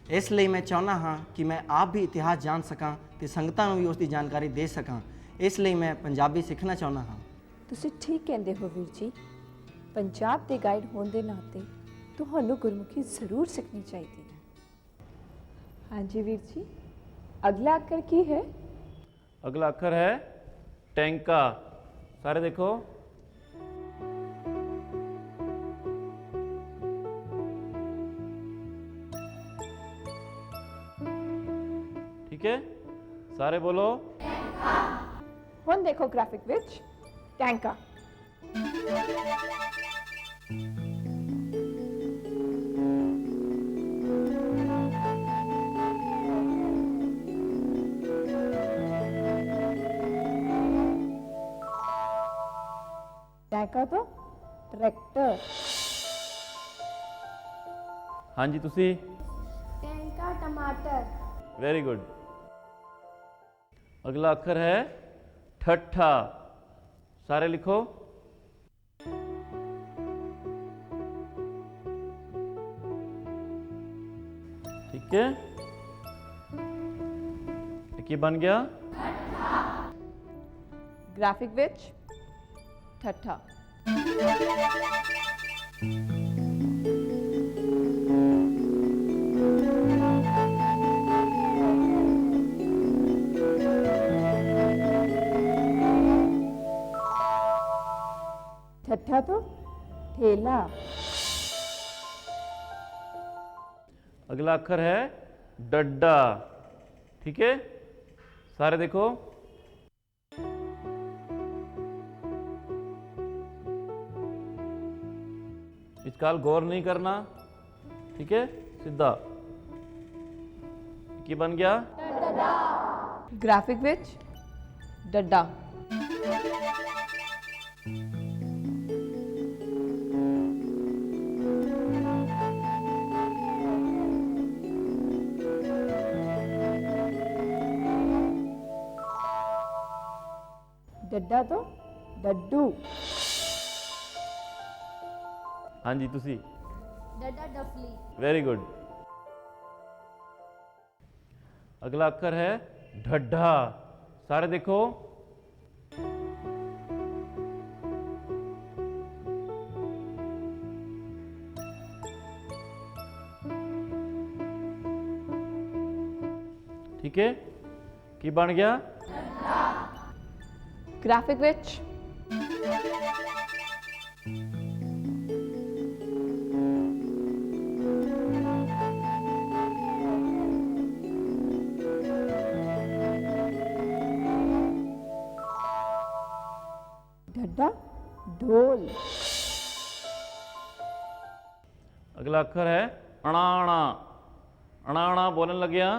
ਇਸ ਲਈ ਮੈਂ ਚਾਹੁੰਦਾ ਹਾਂ ਕਿ ਮੈਂ ਆਪ ਵੀ ਇਤਿਹਾਸ ਜਾਣ ਸਕਾਂ ਤੇ ਸੰਗਤਾਂ ਨੂੰ ਵੀ ਉਸ ਦੀ ਜਾਣਕਾਰੀ ਦੇ ਸਕਾਂ। ਇਸ ਲਈ ਮੈਂ ਪੰਜਾਬੀ ਸਿੱਖਣਾ ਚਾਹੁੰਦਾ ਹਾਂ। ਤੁਸੀਂ ਠੀਕ ਕਹਿੰਦੇ ਹੋ ਵੀਰ ਜੀ। ਪੰਜਾਬ ਦੇ ਗਾਈਡ ਹੋਣ ਦੇ ਨਾਤੇ ਤੁਹਾਨੂੰ ਗੁਰਮੁਖੀ ਜ਼ਰੂਰ ਸਿੱਖਣੀ ਚਾਹੀਦੀ ਹੈ। ਹਾਂਜੀ ਵੀਰ ਜੀ, ਅਗਲਾ ਅੱਖਰ ਕੀ ਹੈ? अगला अक्षर है टैंका। सारे देखो। ठीक है, सारे बोलो। ਹੁਣ ਦੇਖੋ ਗ੍ਰਾਫਿਕ ਵਿੱਚ ਟੈਂਕਾ। ਟੈਂਕਾ ਤੋਂ ਟਰੈਕਟਰ। हाँ जी तुसी। टैंका टमाटर। Very good. अगला अक्षर है ठट्ठा। सारे लिखो। ठीक है, ਕੀ ਬਣ ਗਿਆ? ਗ੍ਰਾਫਿਕ ਵਿੱਚ ਠੱਠਾ। ठेठा तो ठेला। अगला अक्षर है डड्डा। ठीक है, सारे देखो। इस काल गौर नहीं करना, ठीक है, सीधा। की बन गया ग्राफिक विच डड्डा। डड्डा तो डड्डू। हाँ जी, तुसी डड्डा डफली। Very good. अगला अक्षर है ढड्ढा। सारे देखो। ठीक है, की बन गया ग्राफिक विच ढड्ढा ढोल। अगला अक्षर है अणाणा। अणाणा बोलने लग गया,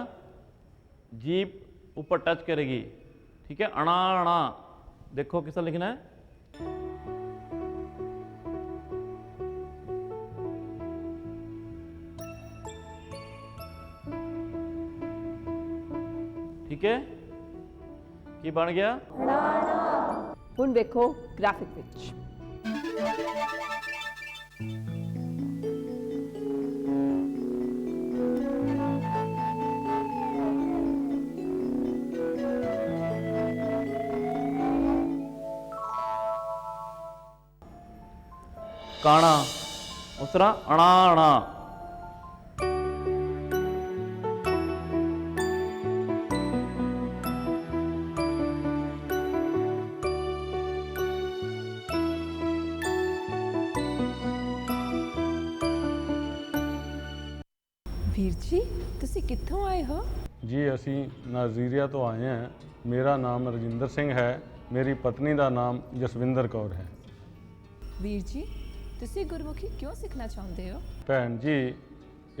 जीप ऊपर टच करेगी। ठीक है, अणाणा। देखो किस लिखना है। ठीक है, की बन गया हुण देखो ग्राफिक विच काणा। उस तरह अणाणा। ਵੀਰ ਜੀ ਤੁਸੀਂ ਕਿੱਥੋਂ ਆਏ ਹੋ? ਜੀ ਅਸੀਂ ਨਾਈਜੀਰੀਆ ਤੋਂ ਆਏ ਹਾਂ। ਮੇਰਾ ਨਾਮ ਰਜਿੰਦਰ ਸਿੰਘ ਹੈ। ਮੇਰੀ ਪਤਨੀ ਦਾ ਨਾਮ ਜਸਵਿੰਦਰ ਕੌਰ ਹੈ। ਵੀਰ ਜੀ ਤੁਸੀਂ ਗੁਰਮੁਖੀ ਕਿਉਂ ਸਿੱਖਣਾ ਚਾਹੁੰਦੇ ਹੋ? ਭੈਣ ਜੀ,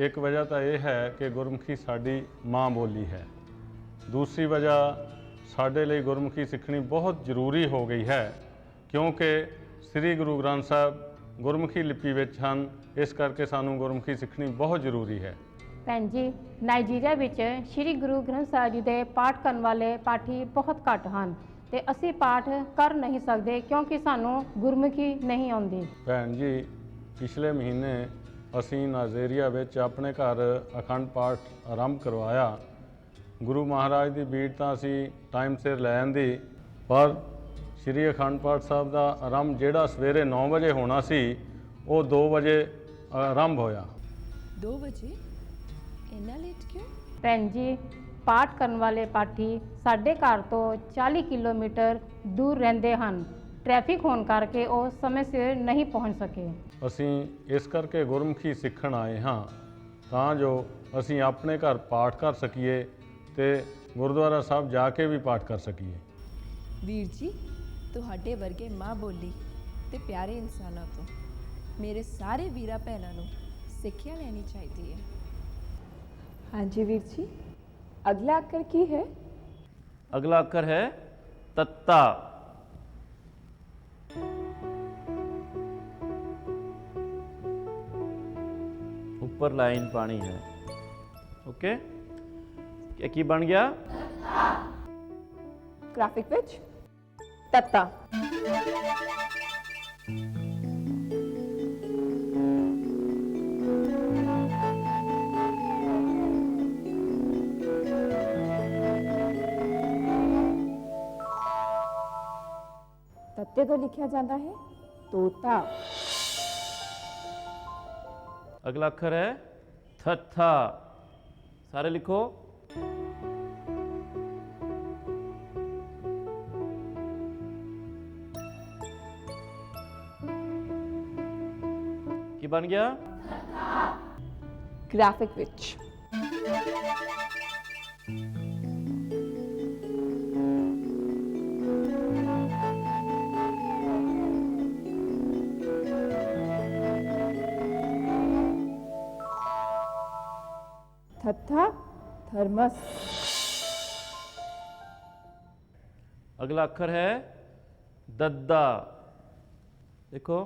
ਇੱਕ ਵਜ੍ਹਾ ਤਾਂ ਇਹ ਹੈ ਕਿ ਗੁਰਮੁਖੀ ਸਾਡੀ ਮਾਂ ਬੋਲੀ ਹੈ। ਦੂਸਰੀ ਵਜ੍ਹਾ ਸਾਡੇ ਲਈ ਗੁਰਮੁਖੀ ਸਿੱਖਣੀ ਬਹੁਤ ਜ਼ਰੂਰੀ ਹੋ ਗਈ ਹੈ, ਕਿਉਂਕਿ ਸ੍ਰੀ ਗੁਰੂ ਗ੍ਰੰਥ ਸਾਹਿਬ ਗੁਰਮੁਖੀ ਲਿਪੀ ਵਿੱਚ ਹਨ। ਇਸ ਕਰਕੇ ਸਾਨੂੰ ਗੁਰਮੁਖੀ ਸਿੱਖਣੀ ਬਹੁਤ ਜ਼ਰੂਰੀ ਹੈ। ਭੈਣ ਜੀ, ਨਾਈਜੀਰੀਆ ਵਿੱਚ ਸ੍ਰੀ ਗੁਰੂ ਗ੍ਰੰਥ ਸਾਹਿਬ ਜੀ ਦੇ ਪਾਠ ਕਰਨ ਵਾਲੇ ਪਾਠੀ ਬਹੁਤ ਘੱਟ ਹਨ ਤੇ ਅਸੀਂ ਪਾਠ ਕਰ ਨਹੀਂ ਸਕਦੇ ਕਿਉਂਕਿ ਸਾਨੂੰ ਗੁਰਮੁਖੀ ਨਹੀਂ ਆਉਂਦੀ। ਭੈਣ ਜੀ, ਪਿਛਲੇ ਮਹੀਨੇ ਅਸੀਂ ਨਾਈਜੀਰੀਆ ਵਿੱਚ ਆਪਣੇ ਘਰ ਅਖੰਡ ਪਾਠ ਆਰੰਭ ਕਰਵਾਇਆ। ਗੁਰੂ ਮਹਾਰਾਜ ਦੀ ਬੀੜ ਤਾਂ ਅਸੀਂ ਟਾਈਮ ਸਿਰ ਲੈ ਆਂਦੀ, ਪਰ ਸ੍ਰੀ ਅਖੰਡ ਪਾਠ ਸਾਹਿਬ ਦਾ ਆਰੰਭ ਜਿਹੜਾ ਸਵੇਰੇ 9 ਵਜੇ ਹੋਣਾ ਸੀ, ਉਹ 2 ਵਜੇ ਆਰੰਭ ਹੋਇਆ। 2 ਵਜੇ? ਇੰਨਾ ਲੇਟ ਕਿਉਂ? ਭੈਣ ਜੀ, ਪਾਠ ਕਰਨ ਵਾਲੇ ਪਾਠੀ ਸਾਡੇ ਘਰ ਤੋਂ 40 ਕਿਲੋਮੀਟਰ ਦੂਰ ਰਹਿੰਦੇ ਹਨ। ਟ੍ਰੈਫਿਕ ਹੋਣ ਕਰਕੇ ਉਹ ਸਮੇਂ ਸਿਰ ਨਹੀਂ ਪਹੁੰਚ ਸਕੇ। ਅਸੀਂ ਇਸ ਕਰਕੇ ਗੁਰਮੁਖੀ ਸਿੱਖਣ ਆਏ ਹਾਂ ਤਾਂ ਜੋ ਅਸੀਂ ਆਪਣੇ ਘਰ ਪਾਠ ਕਰ ਸਕੀਏ ਤੇ ਗੁਰਦੁਆਰਾ ਸਾਹਿਬ ਜਾ ਕੇ ਵੀ ਪਾਠ ਕਰ ਸਕੀਏ। ਵੀਰ ਜੀ, ਤੁਹਾਡੇ ਵਰਗੇ ਮਾਂ ਬੋਲੀ ਤੇ ਪਿਆਰੇ ਇਨਸਾਨਾਂ ਤੋਂ ਮੇਰੇ ਸਾਰੇ ਵੀਰਾਂ ਭੈਣਾਂ ਨੂੰ ਸਿੱਖਿਆ ਲੈਣੀ ਚਾਹੀਦੀ ਹੈ। ਹਾਂਜੀ ਵੀਰ ਜੀ, अगला अक्षर की है? अगला अक्षर है तत्ता। ऊपर लाइन पानी है। ओके, क्या की बन गया ग्राफिक विच तत्ता। तत्ते तो लिखा जाता है तोता। अगला अक्षर है थत्था। सारे लिखो। ਕੀ ਬਣ ਗਿਆ? ਗ੍ਰਾਫਿਕ ਵਿੱਚ थत्था थर्मस। अगला अक्षर है दद्दा। देखो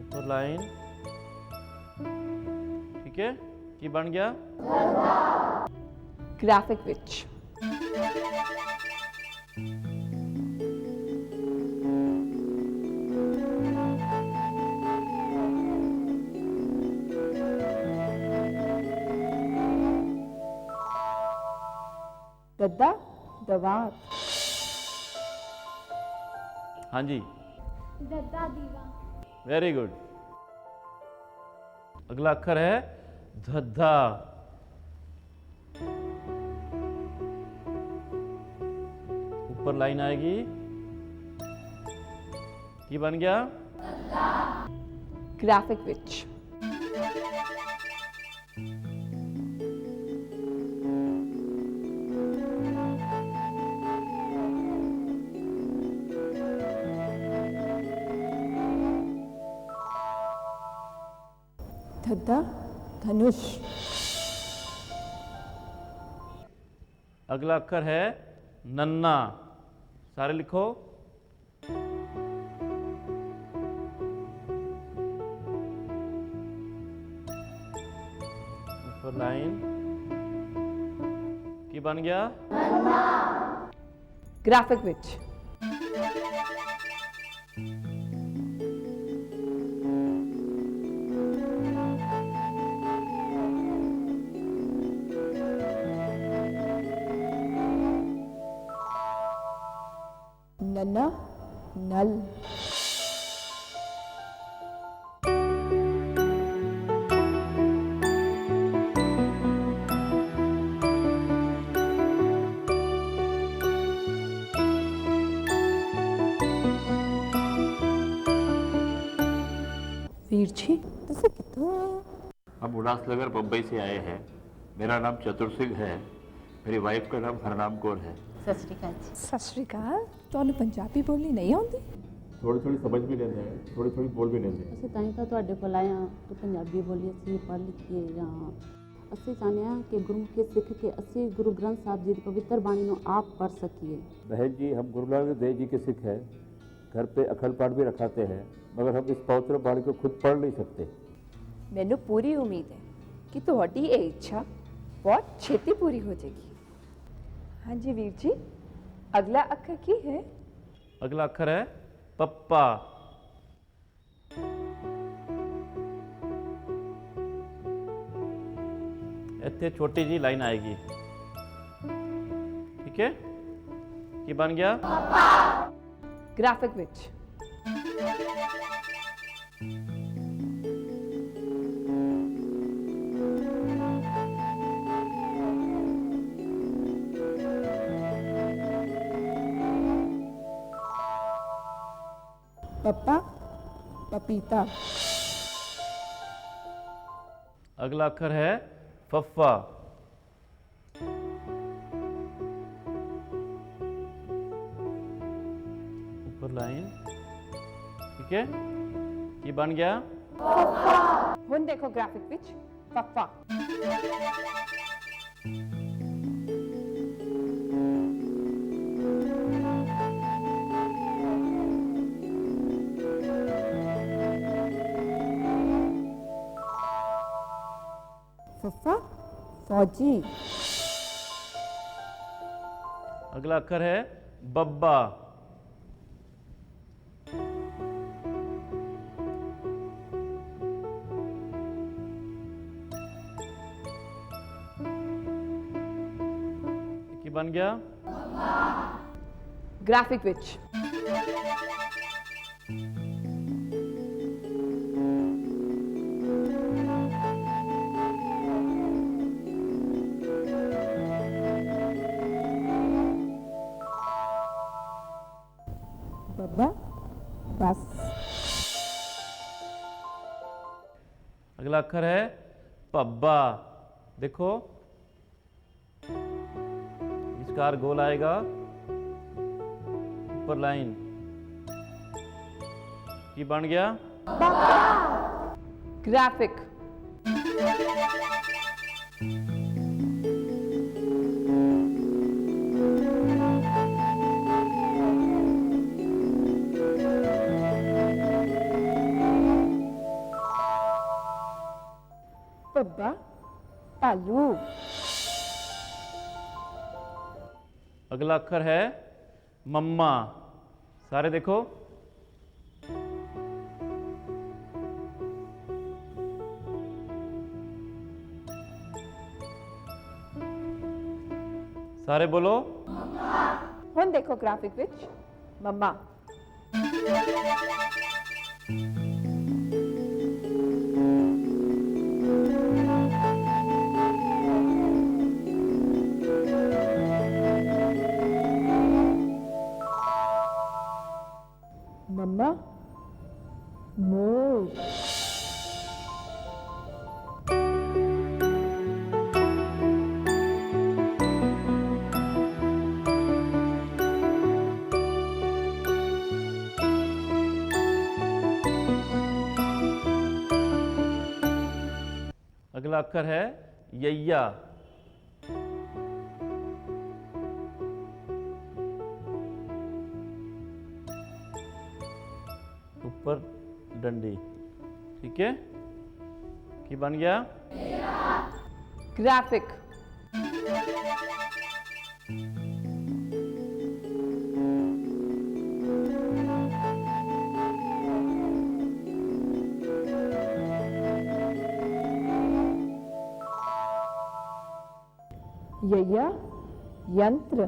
ऊपर लाइन, ठीक है, की बन गया? ग्राफिक विच दद्दा दवात। हाँ जी, दद्दा दीवा। Very good. अगला अक्षर है धद्धा। ऊपर लाइन आएगी, की बन गया? ग्राफिक विच धद्धा धनुष। अगला अक्षर है नन्ना। सारे लिखो। ऊपर लाइन, की बन गया? ग्राफिक विच नन्ना नल। वीर जी तुसी कित्थों आए? हम उल्लासनगर बम्बई से आए हैं। मेरा नाम चतुर सिंह है। मेरी वाइफ का नाम हरनाम कौर है। सत श्री अकाल जी। सत श्री अकाल। ਤੁਹਾਨੂੰ ਪੰਜਾਬੀ ਬੋਲਣੀ ਨਹੀਂ ਆਉਂਦੀ? थोड़ी थोड़ी समझ भी लेते हैं, थोड़ी थोड़ी बोल भी लेते हैं। ਅਸੀਂ ਤਾਂ ਹੀ ਤਾਂ ਤੁਹਾਡੇ ਕੋਲ ਆਏ ਹਾਂ ਕਿ ਪੰਜਾਬੀ ਬੋਲੀ ਅਸੀਂ ਪੜ੍ਹ ਲਿਖੀਏ ਜਾਂ ਅਸੀਂ ਚਾਹੁੰਦੇ ਹਾਂ ਕਿ ਗੁਰਮੁਖੀ ਸਿੱਖ ਕੇ ਅਸੀਂ ਗੁਰੂ ਗ੍ਰੰਥ ਸਾਹਿਬ ਜੀ ਦੀ ਪਵਿੱਤਰ ਬਾਣੀ ਨੂੰ ਆਪ पढ़ सकिए। बहन जी, हम गुरु नानक देव जी के सिख हैं। घर पे अखंड पाठ भी रखाते हैं, मगर हम इस पवित्र बाणी को खुद पढ़ नहीं सकते। ਮੈਨੂੰ ਪੂਰੀ ਉਮੀਦ ਹੈ ਕਿ ਤੁਹਾਡੀ ਇਹ ਇੱਛਾ ਬਹੁਤ ਛੇਤੀ ਪੂਰੀ ਹੋ ਜਾਏਗੀ। ਹਾਂਜੀ ਵੀਰ ਜੀ, अगला अक्षर की है? अगला अक्षर है पप्पा। इतने छोटी जी लाइन आएगी, ठीक है, की बन गया? ग्राफिक विच पप्पा पपीता। अगला अक्षर है फफ्फा। ऊपर लाइन, ठीक है, ये बन गया? हुन देखो ग्राफिक विच पप्पा। फफ्फा फौजी। अगला अक्षर है बब्बा। की बन गया? ग्राफिक विच अगला अक्षर है पब्बा। देखो इसकार गोल आएगा, ऊपर लाइन की बन गया ग्राफिक। पब्बा भालू। अगला अक्षर है मम्मा। सारे देखो सारे बोलो हुण देखो ग्राफिक विच मम्मा। मम्मा मोर। अगला अक्षर है यैया। ऊपर डंडी, ठीक है, की बन गया ग्राफिक। यैया यंत्र।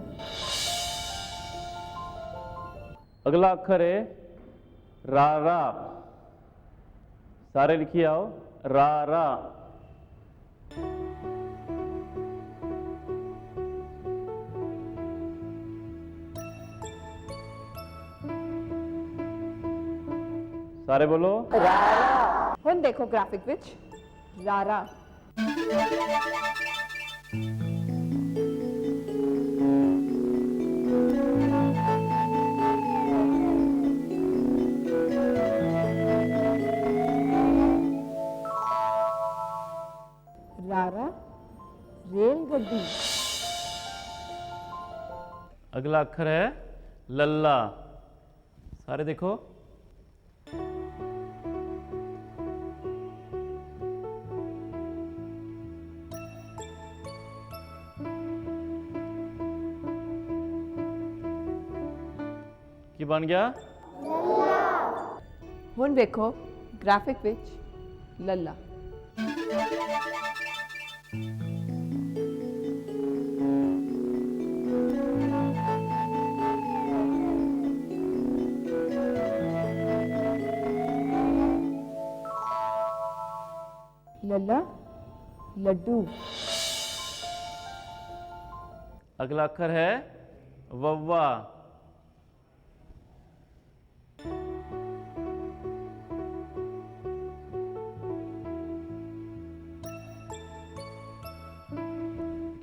अगला अक्षर है रारा। सारे लिखिए आओ रारा। सारे बोलो हुण देखो ग्राफिक विच रारा। रारा रेलगड्डी। अगला अक्षर है लल्ला। सारे देखो की बन गया हुण देखो ग्राफिक विच लल्ला। लल्ला लड्डू। अगला अक्षर है वव्वा।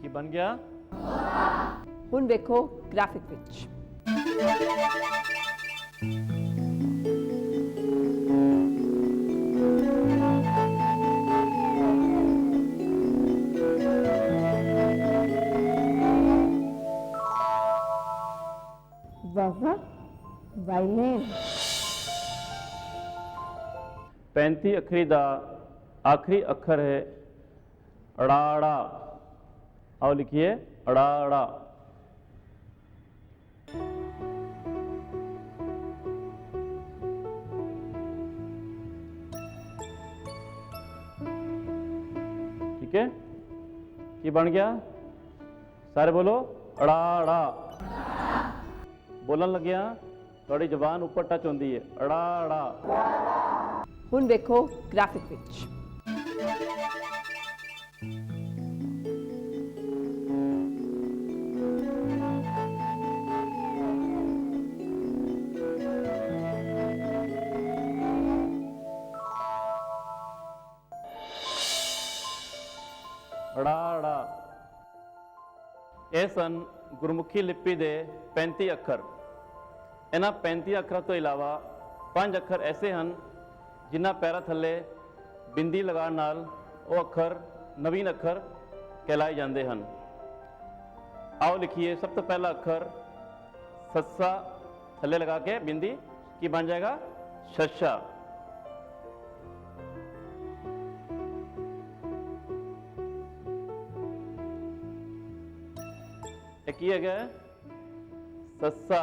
की बन गया हुण देखो ग्राफिक विच वाह वायलिन। 35 अखरी दा आखिरी अक्षर है अड़ाड़ा। आओ लिखिए अड़ाड़ा। ठीक है, ये बन गया। सारे बोलो अड़ाड़ा। बोलन लग गया थोड़ी जबान ऊपर टच होती है अड़ाड़ा। हुण देखो ग्राफिक विच ੜਾ। ਇਹ ਸਨ ਗੁਰਮੁਖੀ ਲਿਪੀ ਦੇ 35 ਅੱਖਰ। ਇਹਨਾਂ 35 ਅੱਖਰਾਂ ਤੋਂ ਇਲਾਵਾ 5 ਅੱਖਰ ਐਸੇ ਹਨ ਜਿਨ੍ਹਾਂ ਪੈਰਾਂ ਥੱਲੇ ਬਿੰਦੀ ਲਗਾਉਣ ਨਾਲ ਉਹ ਅੱਖਰ ਨਵੀਨ ਅੱਖਰ ਕਹਿਲਾਏ ਜਾਂਦੇ ਹਨ। आओ लिखिए, सब तो पहला अक्षर सस्सा, थल्ले लगा के बिंदी की बन जाएगा शस्सा। एक ही है सस्सा,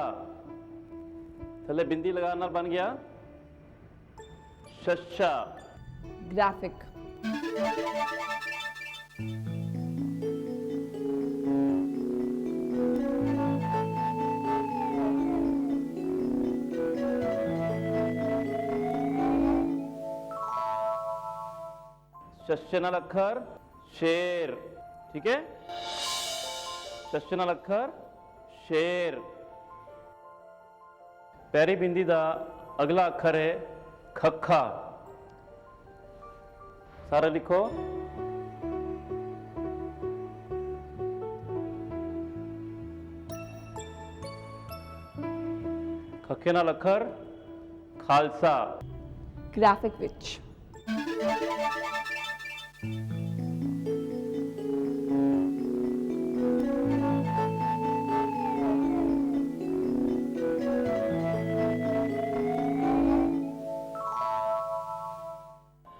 थल्ले बिंदी लगाना बन गया शस्सा। ग्राफिक। शस्य नाल अक्षर शेर, ठीक है, शस्य नाल अक्षर शेर। पैरी बिंदी का अगला अक्षर है खखा। सारा लिखो। खखे नाल अक्षर खालसा। ग्राफिक विच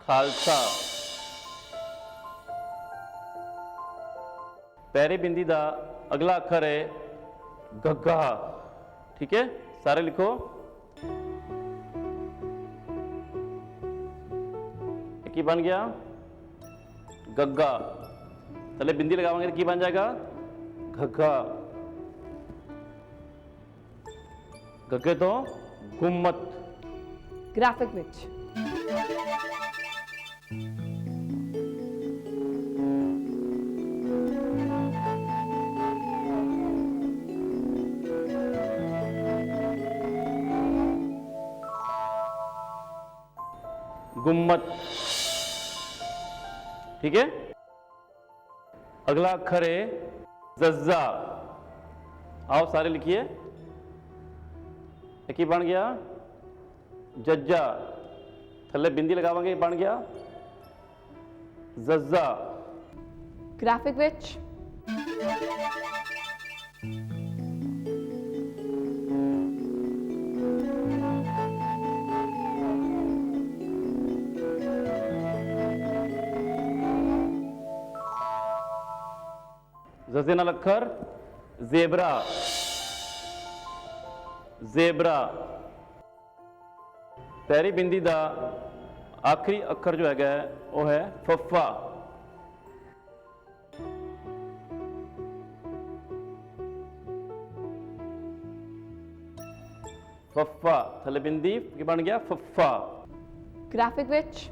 खालसा। पैरी बिंदी का अगला अक्षर है गग्गा, ठीक है, सारे लिखो। एक ही बन गया गग्गा, तले बिंदी लगावांगे तो की बन जाएगा घग्गा। गग्गे तो गुम्मत। ग्राफिक विच गुम्मत, ठीक है। अगला अक्षर है जज्जा। आओ सारे लिखिए। एक ही बन गया जज्जा, थल्ले बिंदी लगावांगे बन गया जज्जा। ग्राफिक विच जजे नाल अक्षर जेबरा। जेबरा। पैरी बिंदी का आखिरी अक्षर जो है वो है फफा। फफा, थले बिंदी की बन गया फफा। ग्राफिक विच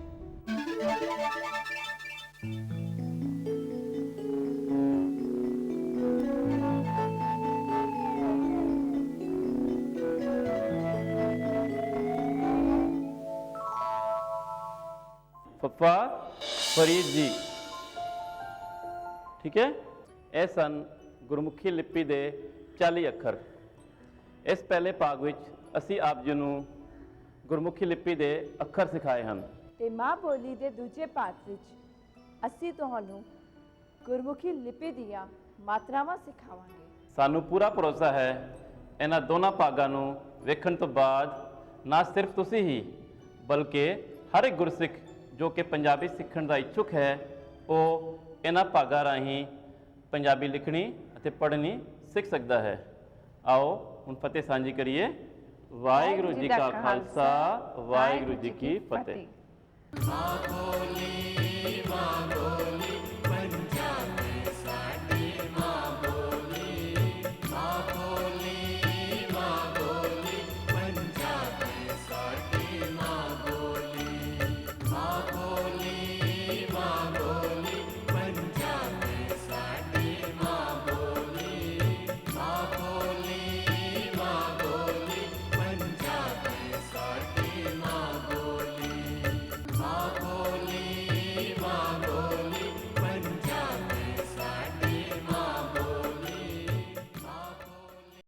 फफा फरीद जी, ठीक है। ਇਹ ਸਨ ਗੁਰਮੁਖੀ ਲਿਪੀ ਦੇ 40 ਅੱਖਰ। ਇਸ ਪਹਿਲੇ ਭਾਗ ਵਿੱਚ ਅਸੀਂ ਆਪ ਜੀ ਨੂੰ ਗੁਰਮੁਖੀ ਲਿਪੀ ਦੇ ਅੱਖਰ ਸਿਖਾਏ ਹਨ ਤੇ ਮਾਂ ਬੋਲੀ ਦੇ ਦੂਜੇ ਭਾਗ ਵਿੱਚ ਅਸੀਂ ਤੁਹਾਨੂੰ ਗੁਰਮੁਖੀ ਲਿਪੀ ਦੀਆਂ ਮਾਤਰਾਵਾਂ ਸਿਖਾਵਾਂਗੇ। ਸਾਨੂੰ ਪੂਰਾ ਭਰੋਸਾ ਹੈ ਇਹਨਾਂ ਦੋਨਾਂ ਭਾਗਾਂ ਨੂੰ ਵੇਖਣ ਤੋਂ ਬਾਅਦ ਨਾ ਸਿਰਫ ਤੁਸੀਂ ਹੀ ਬਲਕਿ ਹਰ ਇੱਕ ਗੁਰਸਿੱਖ ਜੋ ਕਿ ਪੰਜਾਬੀ ਸਿੱਖਣ ਦਾ ਇੱਛੁਕ ਹੈ ਉਹ ਇਹਨਾਂ ਭਾਗਾਂ ਰਾਹੀਂ ਪੰਜਾਬੀ ਲਿਖਣੀ ਅਤੇ ਪੜ੍ਹਨੀ ਸਿੱਖ ਸਕਦਾ ਹੈ। ਆਓ ਹੁਣ ਫਤਿਹ ਸਾਂਝੀ ਕਰੀਏ। ਵਾਹਿਗੁਰੂ ਜੀ ਕਾ ਖਾਲਸਾ, ਵਾਹਿਗੁਰੂ ਜੀ ਕੀ ਫਤਿਹ। ਮਾਂ ਬੋਲੀ